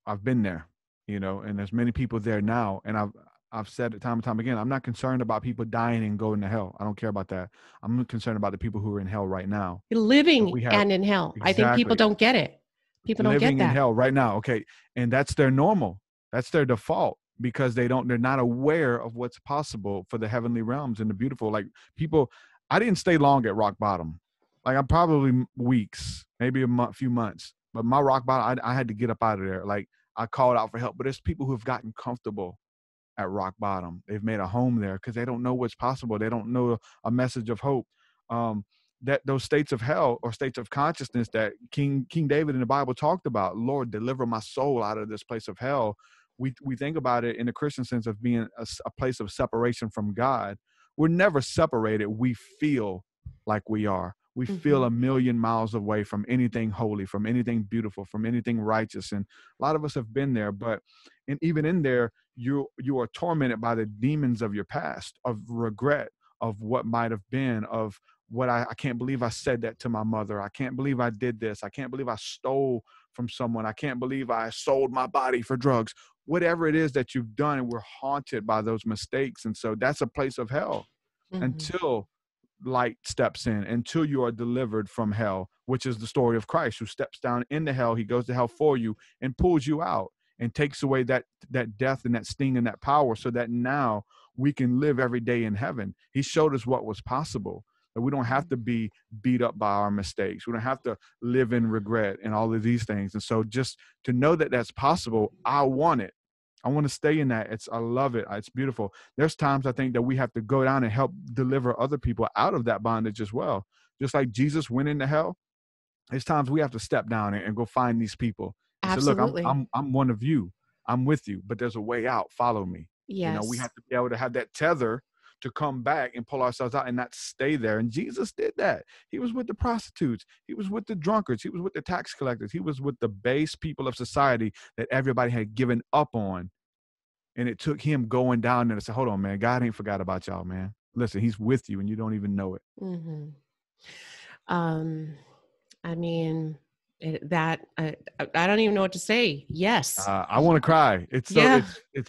I've been there, and there's many people there now. And I've said it time and time again, I'm not concerned about people dying and going to hell. I don't care about that. I'm concerned about the people who are in hell right now. Living and in hell. Exactly. I think people don't get it. People don't get that. Living in hell right now. Okay. And that's their normal. That's their default, because they're not aware of what's possible for the heavenly realms and the beautiful. Like, people, I didn't stay long at rock bottom. Like, I'm probably weeks, maybe a few months. But my rock bottom, I had to get up out of there. Like, I called out for help. But there's people who have gotten comfortable at rock bottom. They've made a home there because they don't know what's possible. They don't know a message of hope. That those states of hell, or states of consciousness that King David in the Bible talked about, Lord, deliver my soul out of this place of hell. We think about it in the Christian sense of being a place of separation from God. We're never separated. We feel like we are. We feel a million miles away from anything holy, from anything beautiful, from anything righteous. And a lot of us have been there, but even in there, you are tormented by the demons of your past, of regret, of what might have been, of what I can't believe I said that to my mother. I can't believe I did this. I can't believe I stole from someone. I can't believe I sold my body for drugs. Whatever it is that you've done, and we're haunted by those mistakes. And so that's a place of hell until light steps in, until you are delivered from hell, which is the story of Christ, who steps down into hell. He goes to hell for you and pulls you out and takes away that death and that sting and that power, so that now we can live every day in heaven. He showed us what was possible. But we don't have to be beat up by our mistakes. We don't have to live in regret and all of these things. And so just to know that that's possible, I want it. I want to stay in that. I love it. It's beautiful. There's times I think that we have to go down and help deliver other people out of that bondage as well. Just like Jesus went into hell, there's times we have to step down and go find these people and say, look, Absolutely. I'm one of you. I'm with you, but there's a way out. Follow me. We Yes. have to be able to have that tether to come back and pull ourselves out and not stay there. And Jesus did that. He was with the prostitutes. He was with the drunkards. He was with the tax collectors. He was with the base people of society that everybody had given up on. And it took him going down there to say, hold on, man, God ain't forgot about y'all, man. Listen, he's with you and you don't even know it. Mm-hmm. I mean, I don't even know what to say. Yes. I want to cry. It's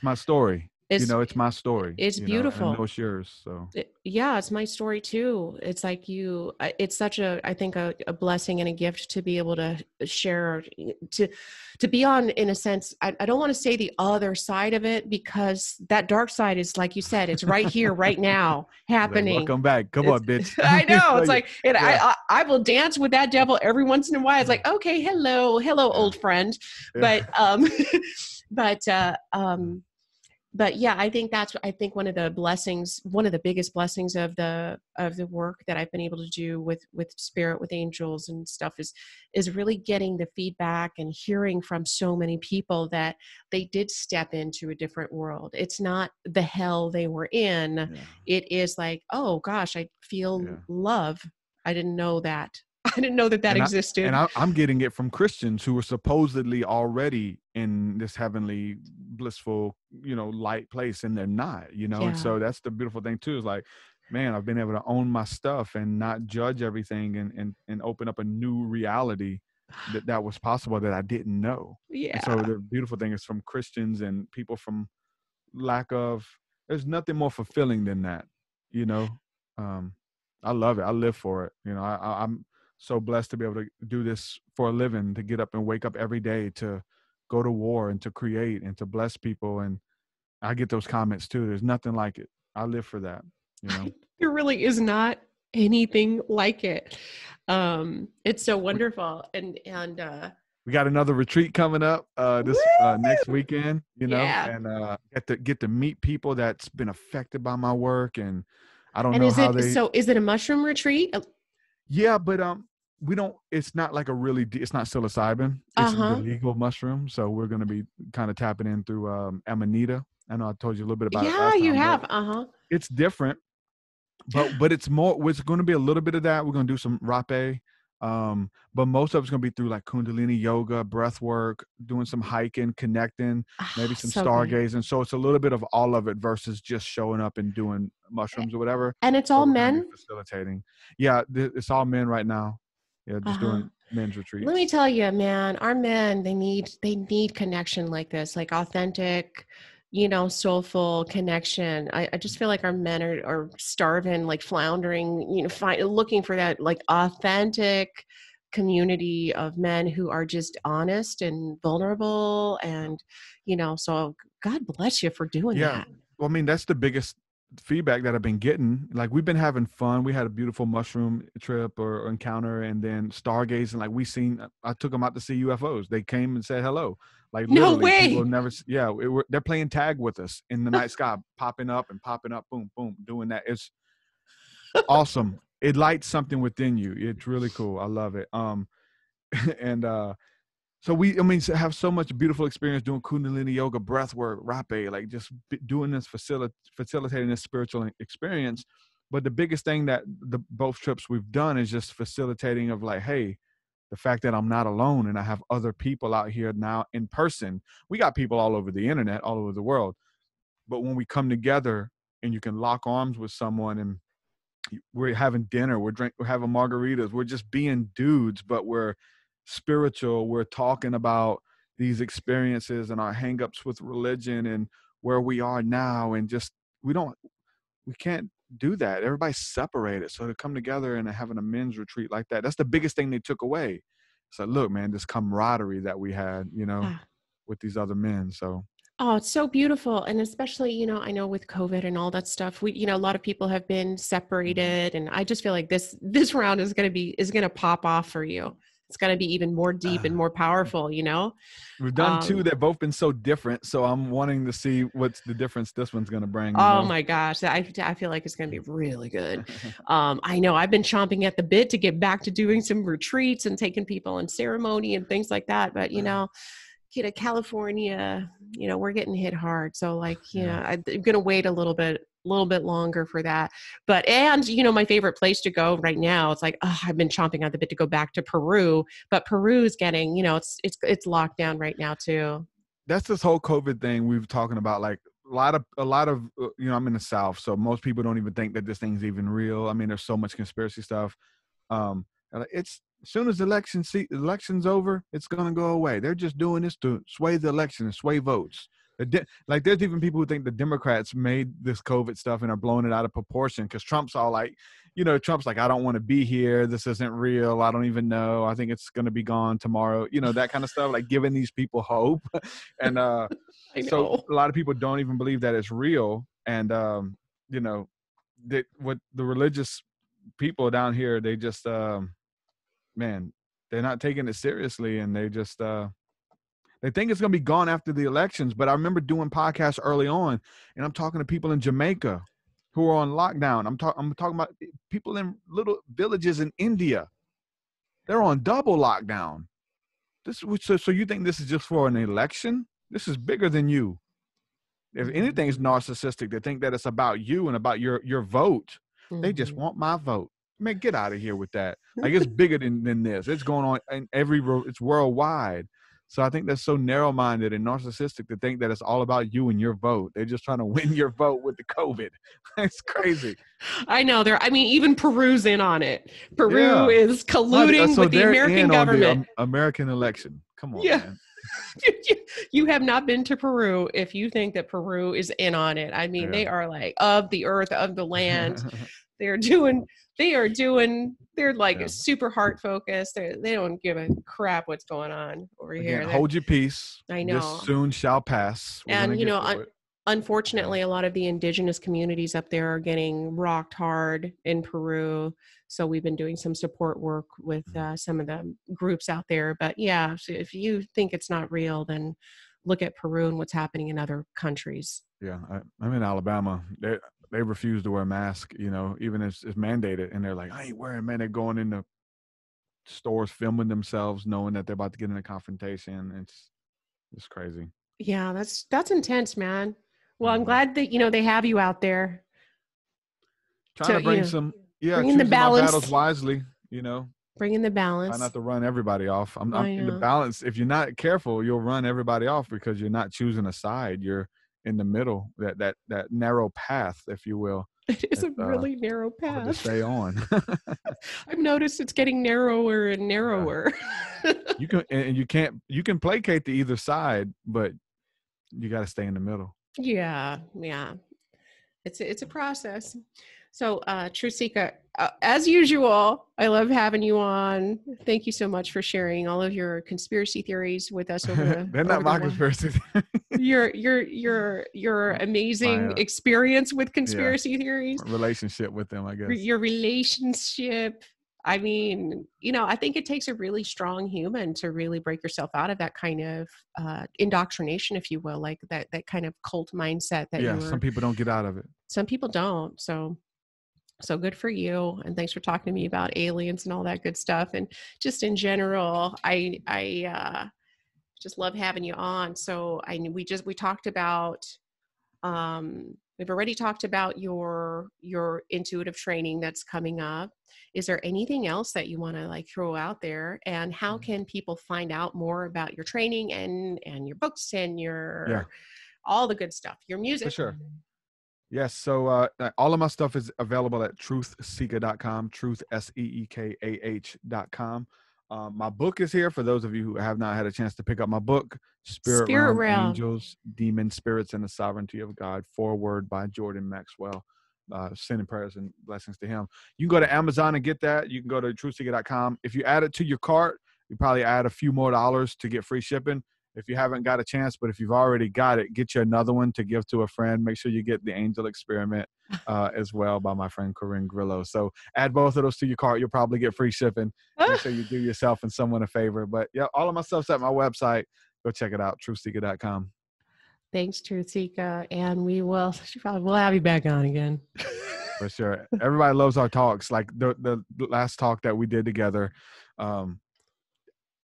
my story. It's my story. It's beautiful. And I know it's yours. So it's my story too. It's like it's such I think a blessing and a gift to be able to share, to be on, in a sense, I don't want to say the other side of it, because that dark side is, like you said, it's right here, right now happening. Like, welcome back. Come on, bitch. I know. It's like, and I will dance with that devil every once in a while. It's like, okay, hello, old friend. But, but yeah, I think one of the biggest blessings of the work that I've been able to do with spirit, with angels and stuff is really getting the feedback and hearing from so many people that they did step into a different world. It's not the hell they were in. Yeah. It is like, oh gosh, I feel love. I didn't know that. I didn't know that existed. And I'm getting it from Christians who are supposedly already in this heavenly, blissful, light place, and they're not, And so that's the beautiful thing too, is like, man, I've been able to own my stuff and not judge everything and open up a new reality that was possible that I didn't know. Yeah. And so the beautiful thing is from Christians and people from there's nothing more fulfilling than that, I love it. I live for it. I'm so blessed to be able to do this for a living, to get up and wake up every day, to go to war and to create and to bless people. And I get those comments too. There's nothing like it. I live for that. There really is not anything like it. It's so wonderful. And we got another retreat coming up this next weekend, and get to meet people that's been affected by my work. And I don't know how So is it a mushroom retreat? Yeah, but we don't. It's not like it's not psilocybin. It's the legal mushroom. So we're going to be kind of tapping in through Amanita. I know I told you a little bit about it last time. Yeah, you have. It's different, but it's more. It's going to be a little bit of that. We're going to do some rapé, but most of it's going to be through like Kundalini yoga, breath work, doing some hiking, connecting, maybe some stargazing. So it's a little bit of all of it versus just showing up and doing mushrooms or whatever. And it's all men? Facilitating. Yeah, it's all men right now. Yeah, just doing men's retreats. Let me tell you, man, our men, they need connection like this, like authentic, soulful connection. I just feel like our men are starving, like floundering, looking for that like authentic community of men who are just honest and vulnerable. And, so God bless you for doing that. Well, I mean, that's the biggest feedback that I've been getting. Like, we've been having fun. We had a beautiful mushroom trip or encounter, and then stargazing. Like, I took them out to see UFOs. They came and said hello. Like, no way. People never. Yeah, they're playing tag with us in the night sky, popping up, boom, boom, doing that. It's awesome. It lights something within you. It's really cool. I love it. So have so much beautiful experience doing Kundalini yoga, breath work, rapé, like just doing this, facilitating this spiritual experience. But the biggest thing that both trips we've done is just facilitating of like, hey, the fact that I'm not alone and I have other people out here now in person. We got people all over the internet, all over the world. But when we come together and you can lock arms with someone and we're having dinner, we're having margaritas, we're just being dudes, but we're spiritual. We're talking about these experiences and our hangups with religion and where we are now. And just, we can't do that. Everybody's separated. So to come together and having a men's retreat like that, that's the biggest thing they took away. So look, man, this camaraderie that we had, with these other men. So Oh, it's so beautiful. And especially, I know with COVID and all that stuff, a lot of people have been separated, and I just feel like this round is going to pop off for you. It's going to be even more deep and more powerful. We've done two that both been so different. So I'm wanting to see what's the difference this one's going to bring. Oh my gosh. I feel like it's going to be really good. I know I've been chomping at the bit to get back to doing some retreats and taking people in ceremony and things like that. But, California, we're getting hit hard. So I'm going to wait a little bit longer for that. But, and, my favorite place to go right now, it's like, I've been chomping at the bit to go back to Peru, but Peru's getting, it's locked down right now too. That's this whole COVID thing we've talking about. Like a lot of, I'm in the South, so most people don't even think that this thing's even real. I mean, there's so much conspiracy stuff. It's as soon as election's over, it's going to go away. They're just doing this to sway the election and sway votes. Like there's even people who think the Democrats made this COVID stuff and are blowing it out of proportion because Trump's all like, Trump's like, I don't want to be here. This isn't real. I don't even know. I think it's going to be gone tomorrow. That kind of stuff, like giving these people hope. And so a lot of people don't even believe that it's real. And, what the religious people down here, they just, man, they're not taking it seriously, and they just they think it's going to be gone after the elections. But I remember doing podcasts early on, and I'm talking to people in Jamaica who are on lockdown. I'm talking about people in little villages in India. They're on double lockdown. So you think this is just for an election? This is bigger than you. If anything is narcissistic, they think that it's about you and about your vote. They just want my vote. Man, get out of here with that. Like, it's bigger than this. It's going on in it's worldwide. So I think that's so narrow-minded and narcissistic to think that it's all about you and your vote. They're just trying to win your vote with the COVID. It's crazy. I know. Even Peru's in on it. Peru is colluding with the American government. The American election. Come on, man. You have not been to Peru if you think that Peru is in on it. I mean, they are like of the earth, of the land. They're like super heart focused. They don't give a crap what's going on over here. Hold your peace. I know. This soon shall pass. Unfortunately, a lot of the indigenous communities up there are getting rocked hard in Peru. So we've been doing some support work with some of the groups out there. But yeah, so if you think it's not real, then look at Peru and what's happening in other countries. Yeah, I'm in Alabama. They refuse to wear a mask, even if it's mandated. And they're like, I ain't wearing, man. They're going into stores, filming themselves, knowing that they're about to get in a confrontation. It's crazy. Yeah, that's intense, man. Well, I'm glad that, they have you out there. Trying to bring bringing the balance. Battles wisely, Bringing the balance. Try not to run everybody off. I'm in the balance. If you're not careful, you'll run everybody off because you're not choosing a side. You're in the middle, that narrow path, if you will. It is a really narrow path to stay on. I've noticed it's getting narrower and narrower. You can placate to either side, but you got to stay in the middle. Yeah. It's a process. So, TruthSeekah, as usual, I love having you on. Thank you so much for sharing all of your conspiracy theories with us. They're not my conspiracy theories. Your amazing experience with conspiracy theories. Relationship with them, I guess. Your relationship. I mean, I think it takes a really strong human to really break yourself out of that kind of indoctrination, if you will, like that kind of cult mindset that some people don't get out of it. Some people don't. So good for you. And thanks for talking to me about aliens and all that good stuff. And just in general, I just love having you on. So we talked about, we've already talked about your intuitive training that's coming up. Is there anything else that you want to throw out there? And how can people find out more about your training and your books and all the good stuff, your music? For sure. Yes. So all of my stuff is available at TruthSeekah.com, TruthSeekah.com. My book is here for those of you who have not had a chance to pick up my book, Spirit Realm, Angels, Demons, Spirits, and the Sovereignty of God, foreword by Jordan Maxwell. Sending prayers and blessings to him. You can go to Amazon and get that. You can go to TruthSeekah.com. If you add it to your cart, you probably add a few more dollars to get free shipping. if you haven't got a chance, but if you've already got it, get you another one to give to a friend. Make sure you get the Angel Experiment as well by my friend Corinne Grillo. So add both of those to your cart. You'll probably get free shipping. Make sure you do yourself and someone a favor. But yeah, all of my stuff's at my website. Go check it out, TruthSeekah.com. Thanks, TruthSeekah. And we'll have you back on again. For sure. Everybody loves our talks. Like the last talk that we did together,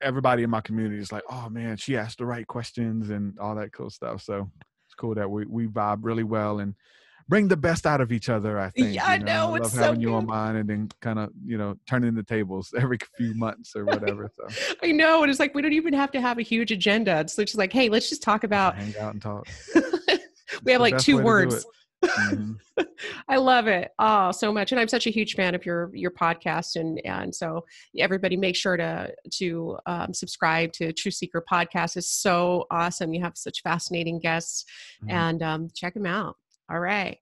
everybody in my community is like, oh man, she asked the right questions and all that cool stuff. So it's cool that we vibe really well and bring the best out of each other, I think. Yeah, I know. I love having you on mine and then kind of, turning the tables every few months or whatever. So I know. And it's like, we don't even have to have a huge agenda. It's just like, hey, let's just talk about. Hang out and talk. We have like 2 words. Mm-hmm. I love it. Oh, so much. And I'm such a huge fan of your podcast. And so everybody make sure to subscribe to TruthSeekah podcast. It's so awesome. You have such fascinating guests and check them out. All right.